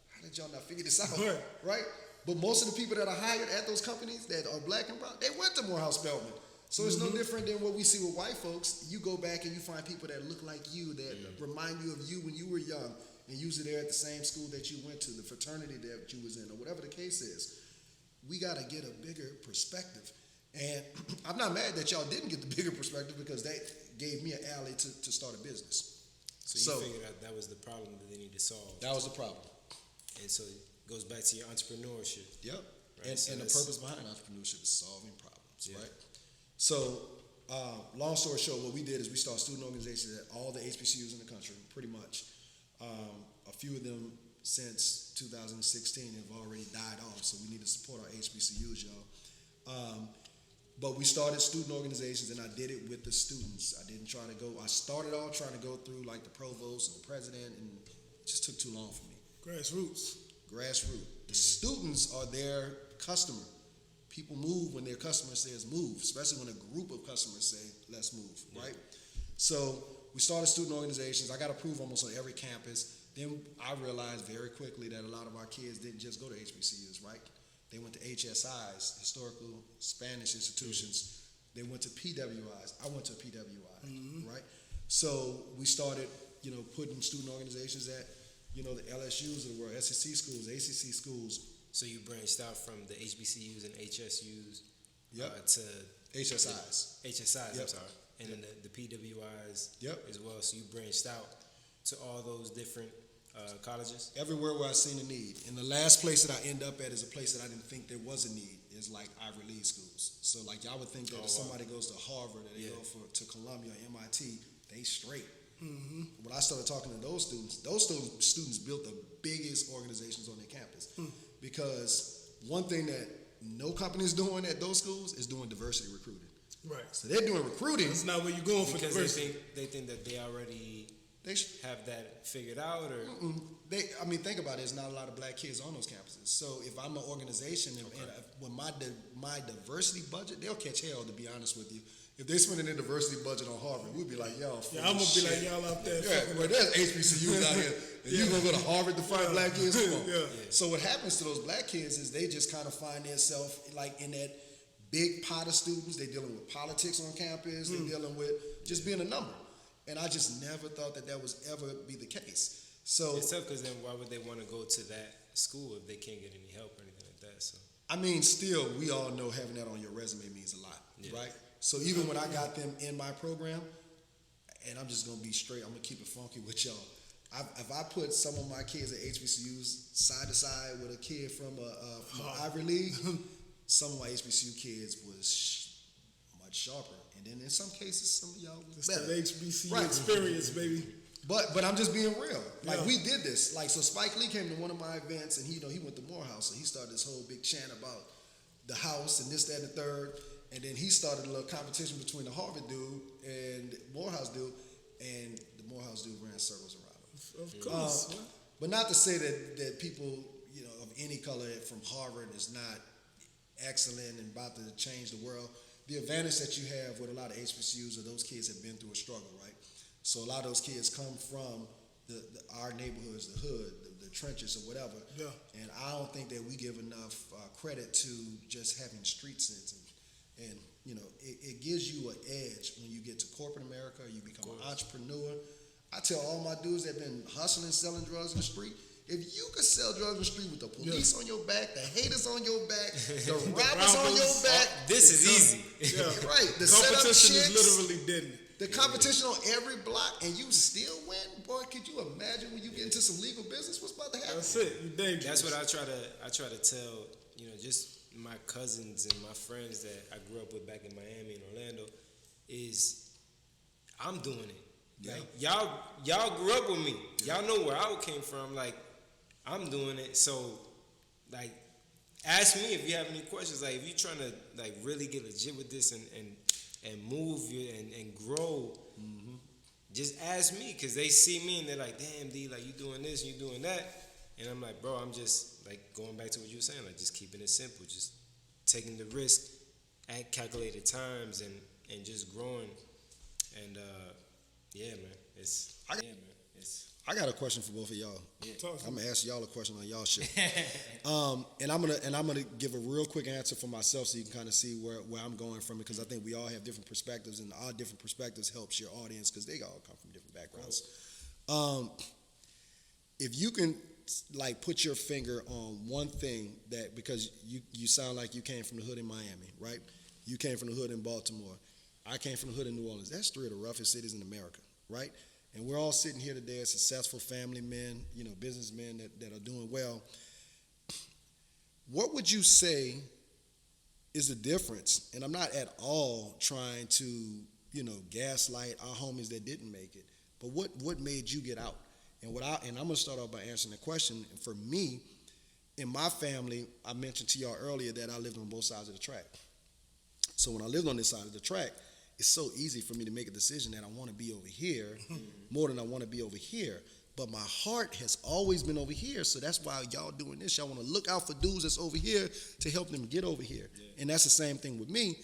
how did y'all not figure this out, Right. right? But most of the people that are hired at those companies that are black and brown, they went to Morehouse Spelman. So it's no different than what we see with white folks. You go back and you find people that look like you, that remind you of you when you were young, and usually they're at the same school that you went to, the fraternity that you was in, or whatever the case is. We got to get a bigger perspective. And I'm not mad that y'all didn't get the bigger perspective because that gave me an alley to start a business. So you figured out that was the problem that they need to solve. That was the problem. And so it goes back to your entrepreneurship. Yep. Right, so And the that's- purpose behind entrepreneurship is solving problems, Yeah. right? So, long story short, what we did is we started student organizations at all the HBCUs in the country, pretty much. A few of them since 2016 have already died off, so we need to support our HBCUs, y'all. But we started student organizations, and I did it with the students. I didn't try to go. I started off trying to go through like the provost and the president, and it just took too long for me. Grassroots. Grassroots. The students are their customer. People move when their customer says move, especially when a group of customers say let's move, right? So we started student organizations. I got approved almost on every campus. Then I realized very quickly that a lot of our kids didn't just go to HBCUs, right? They went to HSIs, historical Spanish institutions. They went to PWIs. I went to a PWI, right? So we started, you know, putting student organizations at, you know, the LSUs of the world, SEC schools, ACC schools. So you branched out from the HBCUs and HSUs Yep. to HSIs. HSIs, I'm Yep. sorry, and then the PWIs Yep. as well. So you branched out to all those different colleges. Everywhere where I've seen a need. And the last place that I end up at is a place that I didn't think there was a need, is like Ivy League schools. So like y'all would think that if somebody goes to Harvard or they go to Columbia or MIT, they straight. When I started talking to those students built the biggest organizations on their campus. Because one thing that no company is doing at those schools is doing diversity recruiting. Right. So they're doing recruiting. It's not where you're going for Because diversity. they think that they already They have that figured out, or I mean, think about it. There's not a lot of black kids on those campuses. So if I'm an organization and when my diversity budget, they'll catch hell. To be honest with you, if they spending their diversity budget on Harvard, we'd be like, y'all. Yeah, I'm gonna be like y'all out there. Yeah, well, there's HBCUs out here, and you gonna go to Harvard to find black kids? Come on. Yeah. So what happens to those black kids is they just kind of find themselves like in that big pot of students. They're dealing with politics on campus. They're dealing with just being a number. And I just never thought that was ever be the case. So it's tough because then why would they want to go to that school if they can't get any help or anything like that? So I mean, still, we all know having that on your resume means a lot, right? So even when I got them in my program, and I'm just gonna be straight, I'm gonna keep it funky with y'all. If I put some of my kids at HBCUs side to side with a kid from an Ivy League, some of my HBCU kids was much sharper. And then in some cases, some of y'all was It's better. that HBCU Right. experience, baby. But I'm just being real. Like Yeah. we did this. Like so, Spike Lee came to one of my events, and he went to Morehouse, and he started this whole big chant about the house and this, that, and the third. And then he started a little competition between the Harvard dude and the Morehouse dude, and the Morehouse dude ran circles around him. Of course. But not to say that people, you know, of any color from Harvard is not excellent and about to change the world. The advantage that you have with a lot of HBCUs are those kids have been through a struggle, right? So a lot of those kids come from our neighborhoods, the hood, the trenches or whatever. Yeah. And I don't think that we give enough credit to just having street sense and it gives you an edge when you get to corporate America, you become an entrepreneur. I tell all my dudes that been hustling, selling drugs in the street, if you could sell drugs in the street with the police on your back, the haters on your back, the rappers on your back. This is easy. Yeah. Right. The Competition setup is chicks, literally deadly. the competition on every block, and you still win. Boy, could you imagine when you get into some legal business, what's about to happen? That's it. You dangerous. That's what I try to tell, just my cousins and my friends that I grew up with back in Miami and Orlando, is I'm doing it. Yeah. Like, y'all grew up with me. Y'all know where I came from. Like, I'm doing it. So, like, ask me if you have any questions. Like, if you're trying to like really get legit with this and move and grow, just ask me, because they see me and they're like, damn, D, like, you doing this and you doing that. And I'm like, bro, I'm just like going back to what you were saying, like just keeping it simple, just taking the risk at calculated times and just growing. And yeah, man, it's. I got a question for both of y'all. Talk to I'm me. gonna ask y'all a question on y'all shit. And I'm gonna give a real quick answer for myself so you can kind of see where I'm going from it, because I think we all have different perspectives, and our different perspectives helps your audience because they all come from different backgrounds. If you can like put your finger on one thing that, because you sound like you came from the hood in Miami, right? You came from the hood in Baltimore. I came from the hood in New Orleans. That's three of the roughest cities in America, right? And we're all sitting here today as successful family men, businessmen that are doing well. What would you say is the difference? And I'm not at all trying to, gaslight our homies that didn't make it, but what made you get out? And I'm gonna start off by answering the question. And for me, in my family, I mentioned to y'all earlier that I lived on both sides of the track. So when I lived on this side of the track, it's so easy for me to make a decision that I want to be over here more than I want to be over here. But my heart has always been over here, so that's why y'all doing this. Y'all want to look out for dudes that's over here to help them get over here. Yeah. And that's the same thing with me.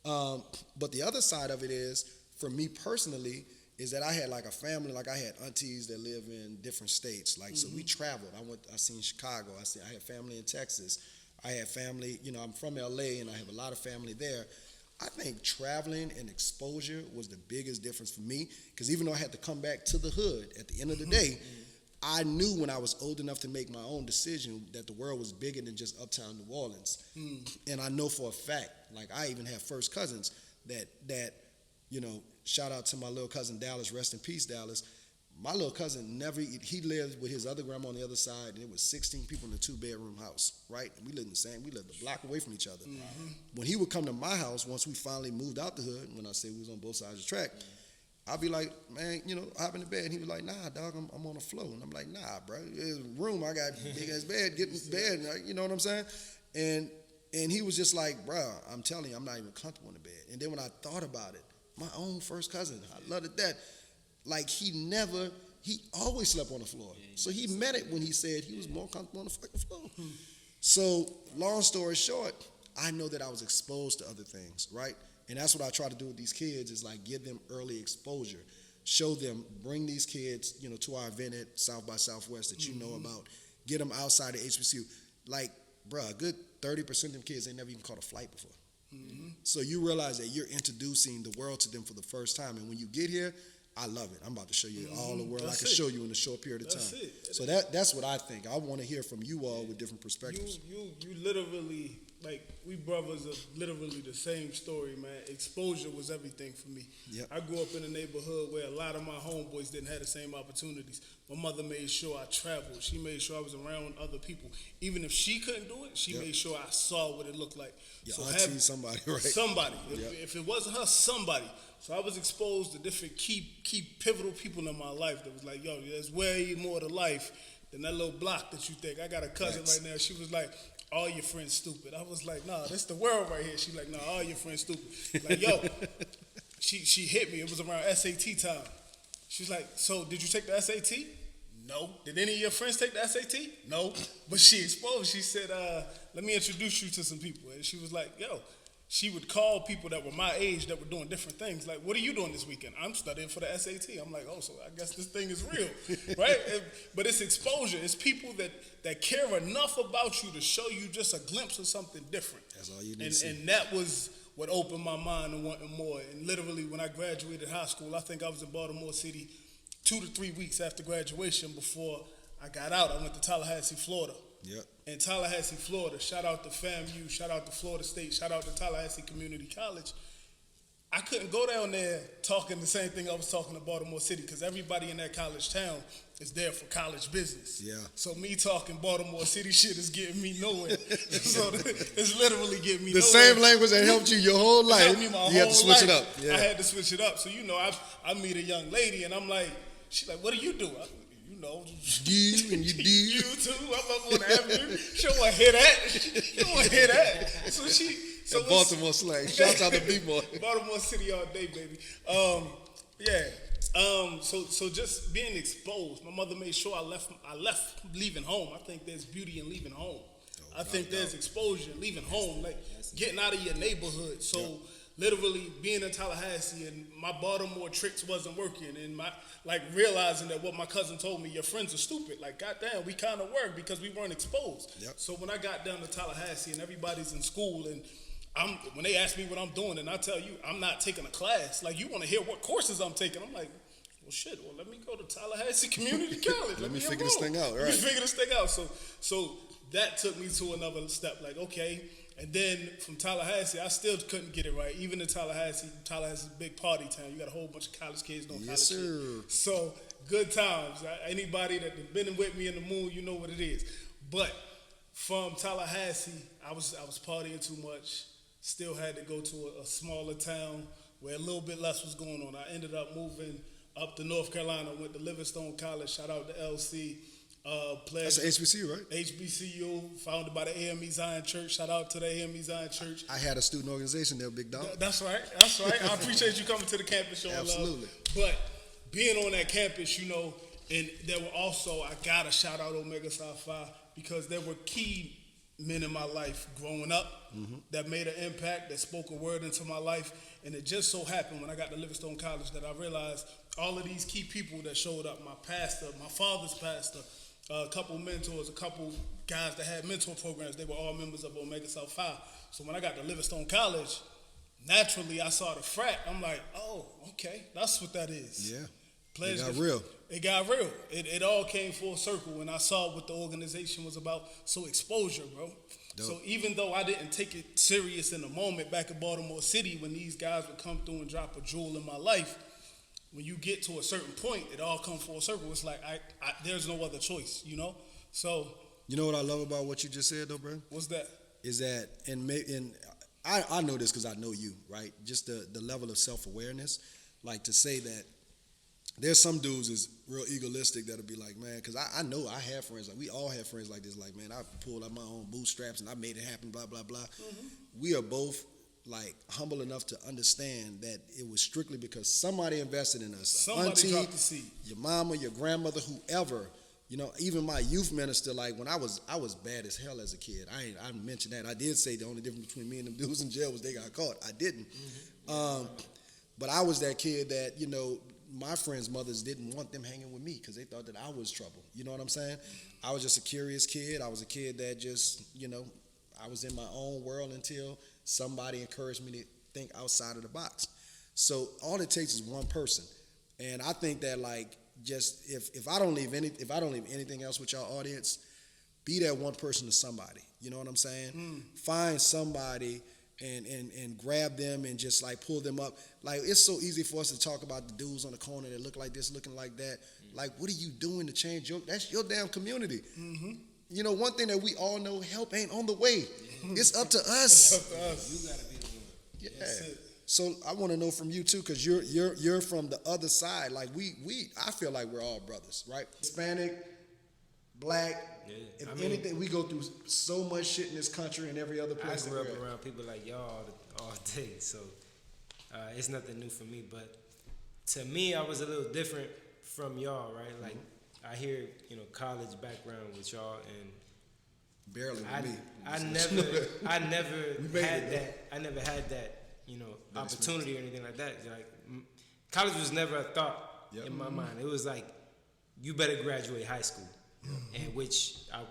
But the other side of it is, for me personally, is that I had like a family, like I had aunties that live in different states. Like, so we traveled. I seen Chicago. I had family in Texas. I had family, I'm from LA and I have a lot of family there. I think traveling and exposure was the biggest difference for me, because even though I had to come back to the hood at the end of the day, I knew when I was old enough to make my own decision that the world was bigger than just uptown New Orleans. And I know for a fact, like I even have first cousins that shout out to my little cousin Dallas, rest in peace Dallas. My little cousin he lived with his other grandma on the other side, and it was 16 people in a 2-bedroom house, right? And we lived a block away from each other. When he would come to my house, once we finally moved out the hood, when I say we was on both sides of the track, I'd be like, man, hop in the bed. And he was like, nah, dog, I'm on the floor. And I'm like, nah, bro, there's a room, I got big ass bed, get in bed, you know what I'm saying? And he was just like, bro, I'm telling you, I'm not even comfortable in the bed. And then when I thought about it, my own first cousin, I loved it that. Like he always slept on the floor. So he meant it when he said he was more comfortable on the fucking floor. So long story short, I know that I was exposed to other things, right? And that's what I try to do with these kids, is like give them early exposure. Show them, bring these kids, to our event at South by Southwest that you know about. Get them outside of HBCU. Like, bruh, a good 30% of them kids ain't never even caught a flight before. So you realize that you're introducing the world to them for the first time. And when you get here, I love it. I'm about to show you all the world I can show you in a short period of time. So that's what I think. I want to hear from you all with different perspectives. You literally, like, we brothers are literally the same story, man. Exposure was everything for me. Yep. I grew up in a neighborhood where a lot of my homeboys didn't have the same opportunities. My mother made sure I traveled. She made sure I was around other people. Even if she couldn't do it, she made sure I saw what it looked like. Your auntie, somebody, right? Somebody. If it wasn't her, somebody. So I was exposed to different key pivotal people in my life that was like, yo, there's way more to life than that little block that you think. I got a cousin right now. She was like, all your friends stupid. I was like, nah, this the world right here. She like, nah, all your friends stupid. Like, yo, she hit me. It was around SAT time. She's like, so did you take the SAT? No. Did any of your friends take the SAT? No. But she exposed. She said, let me introduce you to some people. And she was like, yo, she would call people that were my age that were doing different things. Like, what are you doing this weekend? I'm studying for the SAT. I'm like, oh, so I guess this thing is real, right? But it's exposure. It's people that care enough about you to show you just a glimpse of something different. That's all you need to see. And that was what opened my mind and wanting more. And literally, when I graduated high school, I think I was in Baltimore City 2 to 3 weeks after graduation. Before I got out, I went to Tallahassee, Florida. Yep. In Tallahassee, Florida, shout out to FAMU, shout out to Florida State, shout out to Tallahassee Community College. I couldn't go down there talking the same thing I was talking to Baltimore City, because everybody in that college town is there for college business. Yeah. So me talking Baltimore City shit is getting me nowhere. So it's literally getting me The nowhere. same language that helped you your whole It life, helped me my you had to whole switch it life. up. Yeah. I had to switch it up. So, I meet a young lady, and I'm like, she's like, what do you do? You and you do. You too. I'm up on the avenue. She don't want to hear that. She don't want to hear that. So So it's- Baltimore slang. Shouts out to B-Boy. Baltimore City all day, baby. So just being exposed. My mother made sure I left leaving home. I think there's beauty in leaving home. I think there's exposure in leaving home, like getting out of your neighborhood. So literally being in Tallahassee and my Baltimore tricks wasn't working, and realizing that what my cousin told me, your friends are stupid. Like, goddamn, we kind of were, because we weren't exposed. Yep. So when I got down to Tallahassee and everybody's in school, and when they ask me what I'm doing, and I tell you I'm not taking a class, like, you want to hear what courses I'm taking, I'm like, well, shit, let me go to Tallahassee Community College. Let me figure enroll. this thing out, Let me right. figure this thing out. So that took me to another step, like, okay. And then from Tallahassee, I still couldn't get it right. Even in Tallahassee's a big party town. You got a whole bunch of college kids doing Yes, college sir. shit. So good times. Anybody that been with me in the mood, you know what it is. But from Tallahassee, I was partying too much. Still had to go to a smaller town where a little bit less was going on. I ended up moving up to North Carolina. Went to Livingstone College. Shout out to LC. That's an HBCU, right? HBCU, founded by the AME Zion Church. Shout out to the AME Zion Church. I had a student organization there, big dog. That's right. I appreciate you coming to the campus showing Absolutely. love. But being on that campus, and there were also, I got to shout out Omega Psi Phi, because there were key men in my life growing up that made an impact, that spoke a word into my life. And it just so happened when I got to Livingstone College that I realized all of these key people that showed up, my pastor, my father's pastor, a couple mentors, a couple guys that had mentor programs, they were all members of Omega Psi Phi. So when I got to Livingstone College, naturally I saw the frat. I'm like, oh, okay, that's what that is. Yeah. Pledge It got the- real. It got real. It all came full circle when I saw what the organization was about. So exposure, bro. Dope. So even though I didn't take it serious in the moment back in Baltimore City, when these guys would come through and drop a jewel in my life, when you get to a certain point, it all comes full circle. It's like there's no other choice, So You know what I love about what you just said, though, bro? what's that? Is that, and I know this because I know you, right? Just the level of self-awareness, like to say that there's some dudes is real egoistic that'll be like, man, because I know I have friends, like we all have friends like this, like, man, I pulled out my own bootstraps and I made it happen, blah, blah, blah. We are both like humble enough to understand that it was strictly because somebody invested in us. Somebody Auntie, dropped the seed. your mama, your grandmother, whoever. Even my youth minister, like when I was bad as hell as a kid. I mentioned that. I did say the only difference between me and them dudes in jail was they got caught. I didn't. But I was that kid that, my friends' mothers didn't want them hanging with me because they thought that I was trouble. You know what I'm saying? I was just a curious kid. I was a kid that just, I was in my own world until somebody encouraged me to think outside of the box. So all it takes is one person. And I think that like just if I don't leave anything else with y'all audience, be that one person to somebody. You know what I'm saying? Find somebody and grab them and just like pull them up. Like it's so easy for us to talk about the dudes on the corner that look like this, looking like that. Like what are you doing to change that's your damn community? One thing that we all know, help ain't on the way. It's up to us. Up to us. You gotta be the one. Yeah. That's it. So I want to know from you too, because you're from the other side. Like I feel like we're all brothers, right? Hispanic, black. Yeah. If anything, we go through so much shit in this country and every other I place. grew up that we're at. around people like y'all all day, so it's nothing new for me. But to me, I was a little different from y'all, right? Like I hear, college background with y'all, and Barely with me. I never We made had it, that. I never had that, opportunity or anything like that. Like college was never a thought in my mind. It was like you better graduate high school, and which I,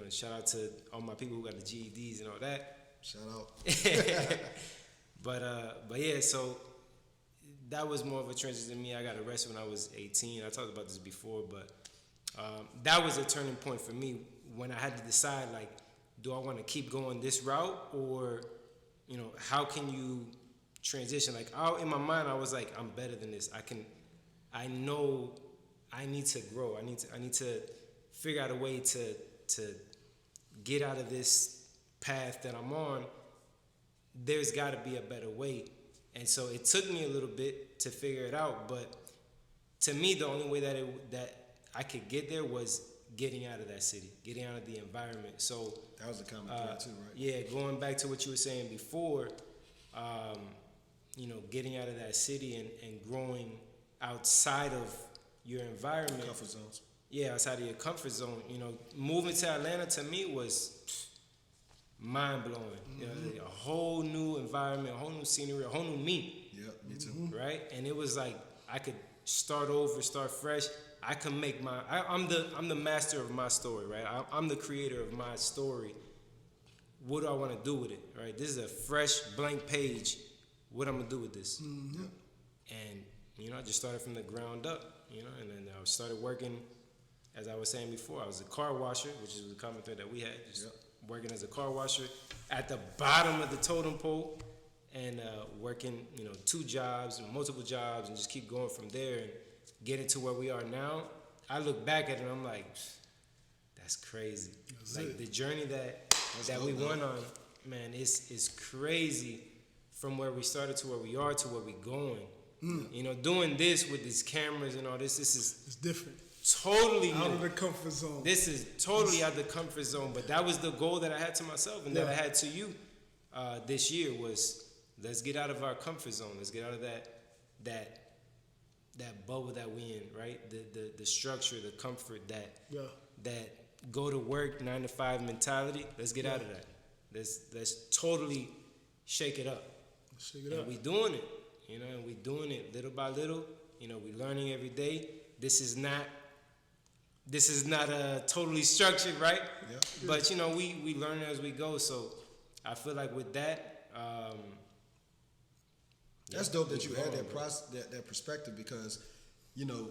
shout out to all my people who got the GEDs and all that. Shout out. But yeah, so that was more of a transition to me. I got arrested when I was 18. I talked about this before, but that was a turning point for me when I had to decide, like, do I want to keep going this route, or, you know, how can you transition? Like, in my mind, I was like, I'm better than this. I know I need to grow. I need to figure out a way to get out of this path that I'm on. There's got to be a better way. And so it took me a little bit to figure it out, but to me, the only way that I could get there was getting out of that city, getting out of the environment. So That was a common thread too, right? yeah, going back to what you were saying before, you know, getting out of that city and growing outside of your environment. Comfort zones. Yeah, outside of your comfort zone. You know, moving to Atlanta to me was mind blowing. You know, a whole new environment, a whole new scenery, a whole new me. Yeah, me too. Right? And it was like I could start over, start fresh. I can make I'm the master of my story, right? I'm the creator of my story. What do I want to do with it, right? This is a fresh blank page. What I'm gonna do with this? And you know, I just started from the ground up, you know, and then I started working. As I was saying before, I was a car washer, which is the common thread that we had. Just working as a car washer at the bottom of the totem pole, and working, you know, 2 jobs, multiple jobs, and just keep going from there and getting to where we are now. I look back at it and I'm like, that's crazy. Like the journey that we went on, man, is crazy from where we started to where we are to where we going. You know, doing this with these cameras and all this is It's different. totally Out new. of the comfort zone. This is totally out of the comfort zone, but that was the goal that I had to myself and that I had to you this year was, let's get out of our comfort zone. Let's get out of that bubble that we in, right? The structure, the comfort, that go to work 9 to 5 mentality. Let's get out of that. Let's totally shake it up. Shake it And up. we doing it, you know, and we doing it little by little. You know, we learning every day. This is not totally structured, right? Yeah. But you know, we learn as we go. So I feel like with that, That's dope that you had growing, that perspective because, you know,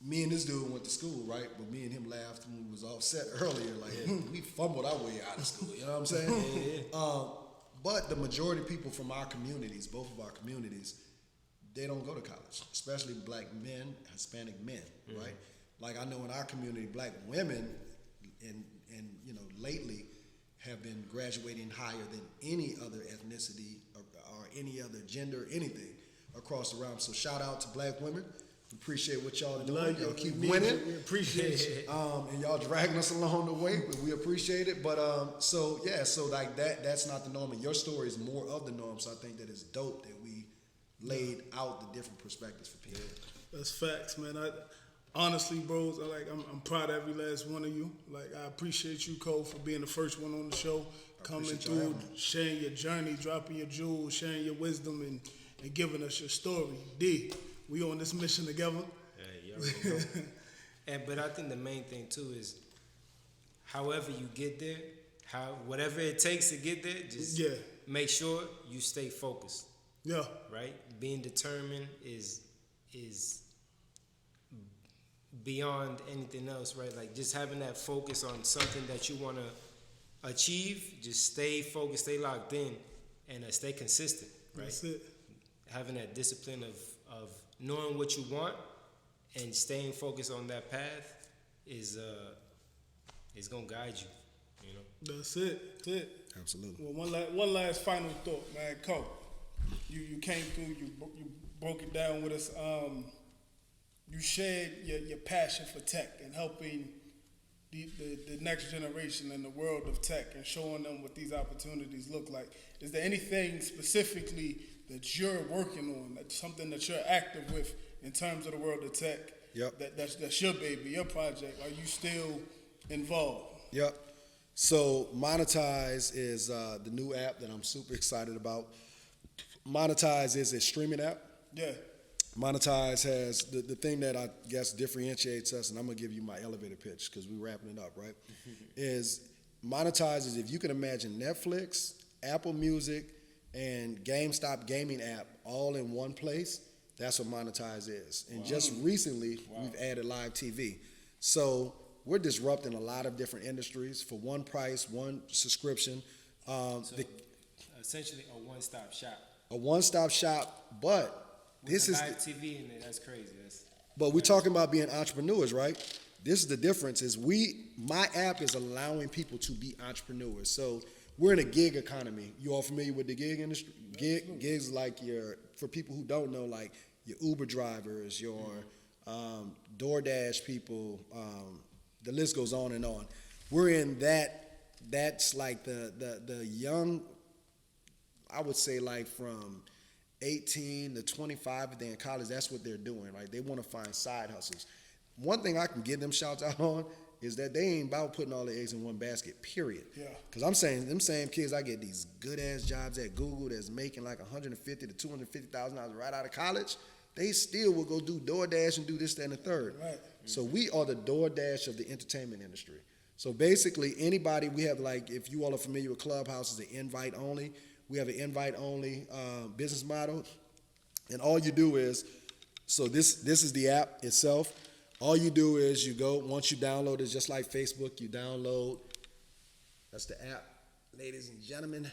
me and this dude went to school, right? But me and him laughed when we was offset earlier, like we fumbled our way out of school. You know what I'm saying? But the majority of people from our communities, both of our communities, they don't go to college, especially black men, Hispanic men, right? Like I know in our community, black women, and you know, lately have been graduating higher than any other ethnicity or any other gender, anything across the realm. So shout out to black women. We appreciate what y'all doing. Y'all keep winning. We appreciate you. And y'all dragging us along the way, but we appreciate it. But so like that's not the norm, and your story is more of the norm. So I think that it's dope that we laid out the different perspectives for people. That's facts, man. Honestly, bros, I'm proud of every last one of you. Like I appreciate you, Cole, for being the first one on the show, coming appreciate y'all through, having me. sharing your journey, dropping your jewels, sharing your wisdom, and giving us your story. D, we on this mission together. you already know. But I think the main thing too is, however you get there, whatever it takes to get there, just make sure you stay focused. Yeah. Right? Being determined is beyond anything else, right? Like just having that focus on something that you want to achieve, just stay focused, stay locked in, and stay consistent, right? That's it. Having that discipline of knowing what you want and staying focused on that path is gonna guide you, you know? That's it. That's it. Absolutely. Well, one last final thought, man. Cole, you came through, you broke it down with us. You shared your passion for tech and helping the next generation in the world of tech and showing them what these opportunities look like. Is there anything specifically that you're working on, that's something that you're active with in terms of the world of tech? Yep. That's your baby, your project. Are you still involved? Yep. So Monetize is the new app that I'm super excited about. Monetize is a streaming app. Yeah. Monetize has the thing that I guess differentiates us, and I'm gonna give you my elevator pitch because we're wrapping it up, right? Is Monetize is, if you can imagine Netflix, Apple Music, and GameStop gaming app all in one place. That's what Monetize is. And just recently, we've added live TV. So we're disrupting a lot of different industries for one price, one subscription. Essentially a one-stop shop. A one-stop shop, but this is live TV in it. That's crazy. but we're talking about being entrepreneurs, right? This is the difference is my app is allowing people to be entrepreneurs. So we're in a gig economy. You all familiar with the gig industry? Gigs like for people who don't know, like your Uber drivers, your DoorDash people, the list goes on and on. We're in that's like the young, I would say like from 18 to 25, if they're in college, that's what they're doing, right? They want to find side hustles. One thing I can give them shouts out on is that they ain't about putting all the eggs in one basket, period. Yeah. Because I'm saying, them same kids, I get these good-ass jobs at Google that's making like $150,000 to $250,000 right out of college. They still will go do DoorDash and do this, that, and the third. Right. So we are the DoorDash of the entertainment industry. So basically, anybody, we have like, if you all are familiar with Clubhouse, it's an invite only. We have an invite only business model. And all you do is, so this is the app itself. All you do is you go, once you download it, just like Facebook, you download, that's the app, ladies and gentlemen.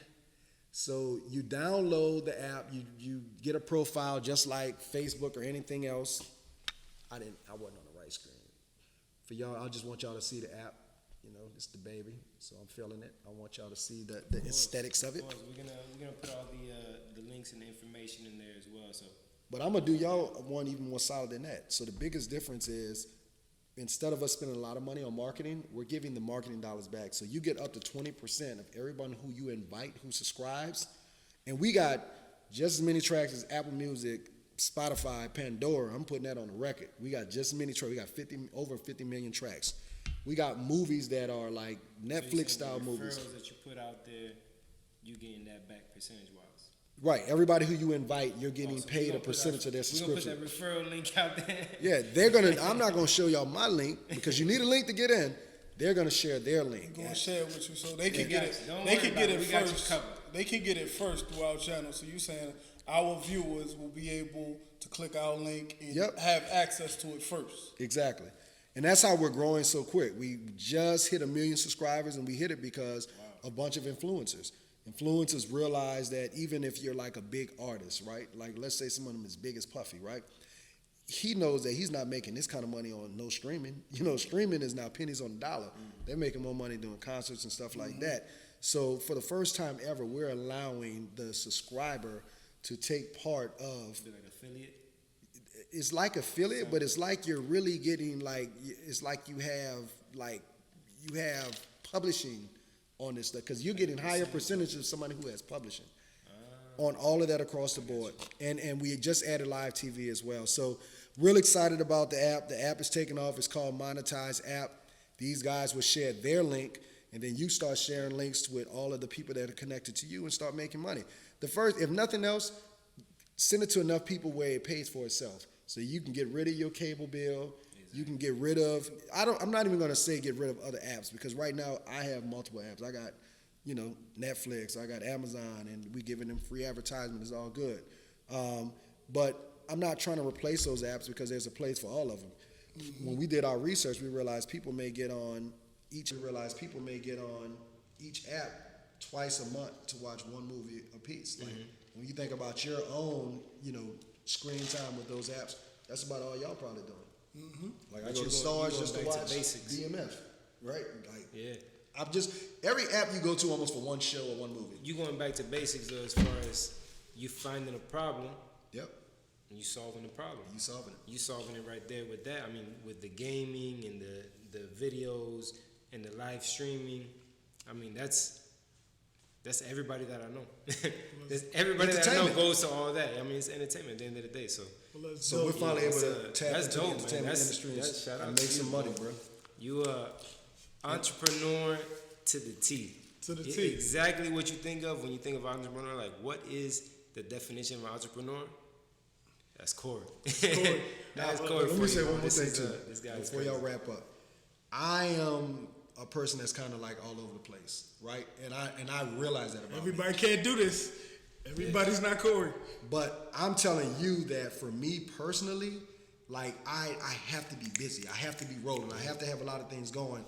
So you download the app, you get a profile just like Facebook or anything else. I wasn't on the right screen. For y'all, I just want y'all to see the app. You know, it's the baby, so I'm feeling it. I want y'all to see the aesthetics of it. Of course, we're gonna put all the links and the information in there as well. So, But I'm gonna do y'all one even more solid than that. So the biggest difference is, instead of us spending a lot of money on marketing, we're giving the marketing dollars back. So you get up to 20% of everyone who you invite who subscribes, and we got just as many tracks as Apple Music, Spotify, Pandora. I'm putting that on the record. We got just as many tracks. We got over 50 million tracks. We got movies that are like Netflix style movies. referrals that you put out there, you getting that back percentage wise. Right. Everybody who you invite, you're getting paid a percentage of their We're gonna subscription. put that referral link out there. Yeah, I'm not gonna show y'all my link because you need a link to get in. They're gonna share their link. Going to share it with you so they can get it. Don't They worry can about get it. it We got you first. covered. They can get it first through our channel. So you saying our viewers will be able to click our link and Yep. have access to it first. Exactly. And that's how we're growing so quick. We just hit 1 million subscribers, and we hit it because a bunch of influencers. Influencers realize that even if you're like a big artist, right? Like let's say someone as big as Puffy, right? He knows that he's not making this kind of money on no streaming. You know, streaming is now pennies on the dollar. They're making more money doing concerts and stuff like that. So for the first time ever, we're allowing the subscriber to take part of. Be like affiliate. It's like affiliate, but it's like you're really getting like, it's like you have publishing on this stuff because you're getting higher percentage of somebody who has publishing on all of that across the board. And we just added live TV as well. So real excited about the app. The app is taking off. It's called Monetize app. These guys will share their link, and then you start sharing links with all of the people that are connected to you and start making money. The first, if nothing else, send it to enough people where it pays for itself. So you can get rid of your cable bill. You can get rid of, I'm not even gonna say get rid of other apps because right now I have multiple apps. I got, Netflix, I got Amazon, and we giving them free advertisement. It's all good. But I'm not trying to replace those apps because there's a place for all of them. When we did our research, we realized people may get on each app twice a month to watch one movie a piece. Like when you think about your own, screen time with those apps, that's about all y'all probably doing. Like I go to Stars just to watch DMF, right? Like every app you go to almost for one show or one movie. You going back to basics though, as far as you finding a problem. Yep. And you solving the problem. You solving it. You solving it right there with that. I mean, with the gaming and the videos and the live streaming. I mean, that's everybody that I know. Everybody that I know goes to all that. I mean, it's entertainment at the end of the day. So we're finally able to tap that's into dope, the entertainment man. industry Shout out and to make some you, money, bro. bro. You a entrepreneur to the T. To the T. Exactly what you think of when you think of entrepreneur. Like, what is the definition of an entrepreneur? That's Corey. That's Corey. Let me say one more thing too This guy before y'all wrap up. I am a person that's kind of like all over the place, right? And I realize that about me. Everybody can't do this. Everybody's not Corey. But I'm telling you that for me personally, like I have to be busy. I have to be rolling. I have to have a lot of things going.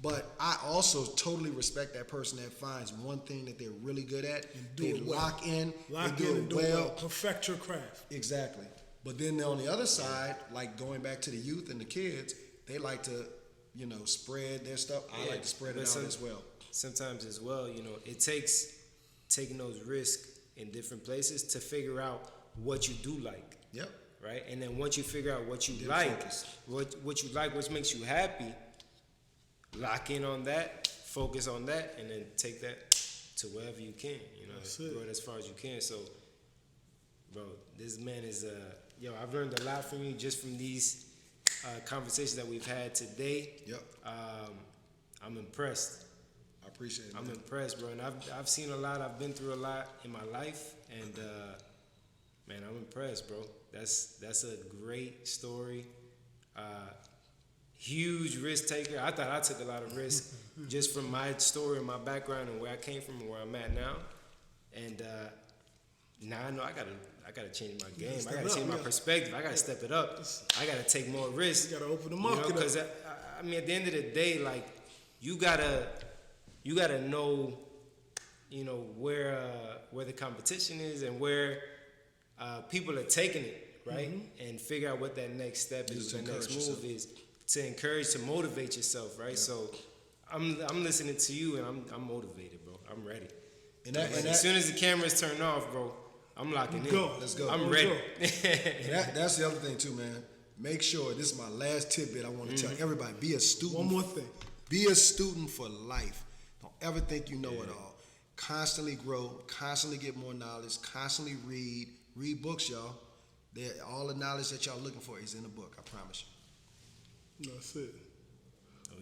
But I also totally respect that person that finds one thing that they're really good at. do They it well. lock in. Lock they in do and it do it well. well. Perfect your craft. Exactly. But then on the other side, like going back to the youth and the kids, they like to, spread their stuff. I like to spread it out as well. Sometimes as well, it takes taking those risks in different places to figure out what you do like. Yep. Right? And then once you figure out what you Then like, focus. what you like, what makes you happy, lock in on that, focus on that, and then take that to wherever you can. That's it. Grow it as far as you can. So, bro, this man is I've learned a lot from you just from these conversations that we've had today. Yep. I'm impressed. I appreciate it. I'm man. impressed, bro, and I've seen a lot. I've been through a lot in my life, and man, I'm impressed, bro. That's a great story. Huge risk taker. I thought I took a lot of risk just from my story and my background and where I came from and where I'm at now. And now I know I gotta change my game. I gotta change my perspective. I gotta step it up. I gotta take more risks. You gotta open the market up. Because I mean, at the end of the day, like you gotta know, where the competition is and where people are taking it, right? And figure out what that next step is, to what that next encourage move is, to encourage, to motivate yourself, right? So I'm listening to you and I'm motivated, bro. I'm ready. And that, As soon as the cameras turn off, bro, I'm locking in. Let's go. I'm Let's ready. go. that's the other thing too, man. Make sure, this is my last tidbit I want to tell everybody. Be a student. One more thing. Be a student for life. Don't ever think you know it all. Constantly grow, constantly get more knowledge, constantly read. Read books, y'all. All the knowledge that y'all looking for is in the book, I promise you. That's it.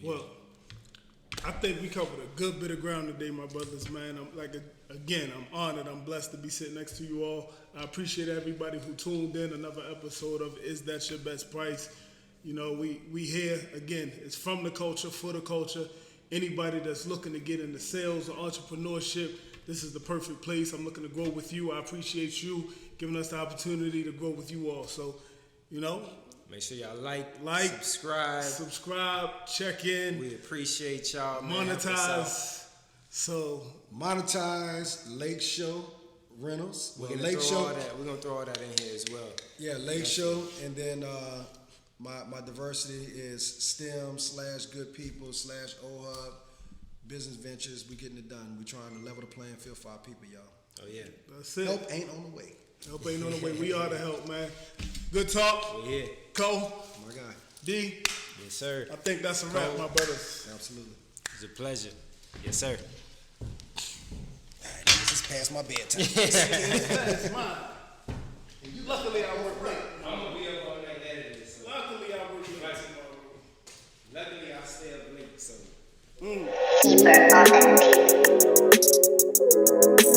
Well, I think we covered a good bit of ground today, my brothers, man. I'm honored. I'm blessed to be sitting next to you all. I appreciate everybody who tuned in. Another episode of Is That Your Best Price? We here, again, it's from the culture, for the culture. Anybody that's looking to get into sales or entrepreneurship, this is the perfect place. I'm looking to grow with you. I appreciate you giving us the opportunity to grow with you all. So, Make sure y'all like, subscribe, check in, We appreciate y'all. Man. Help us out. monetize. So Monetize Lake Show Rentals. We're gonna Lake throw Show. all that. We're gonna throw all that in here as well. Yeah, Lake Show, and then my diversity is STEM/good people /OHUB business ventures. We getting it done. We trying to level the playing field for our people, y'all. Oh yeah. that's it. Help ain't on the way. Help ain't on the way. We are the help, man. Good talk. Yeah. Cole, My guy. D. Yes, sir. I think that's a wrap, my brothers. Absolutely. It's a pleasure. Yes, sir. All right, this is past my bedtime. It's mine. Luckily, I work late. I'm gonna be up all night editing. So. Luckily, I work late tomorrow. Luckily, I stay up late. So. Keep it on.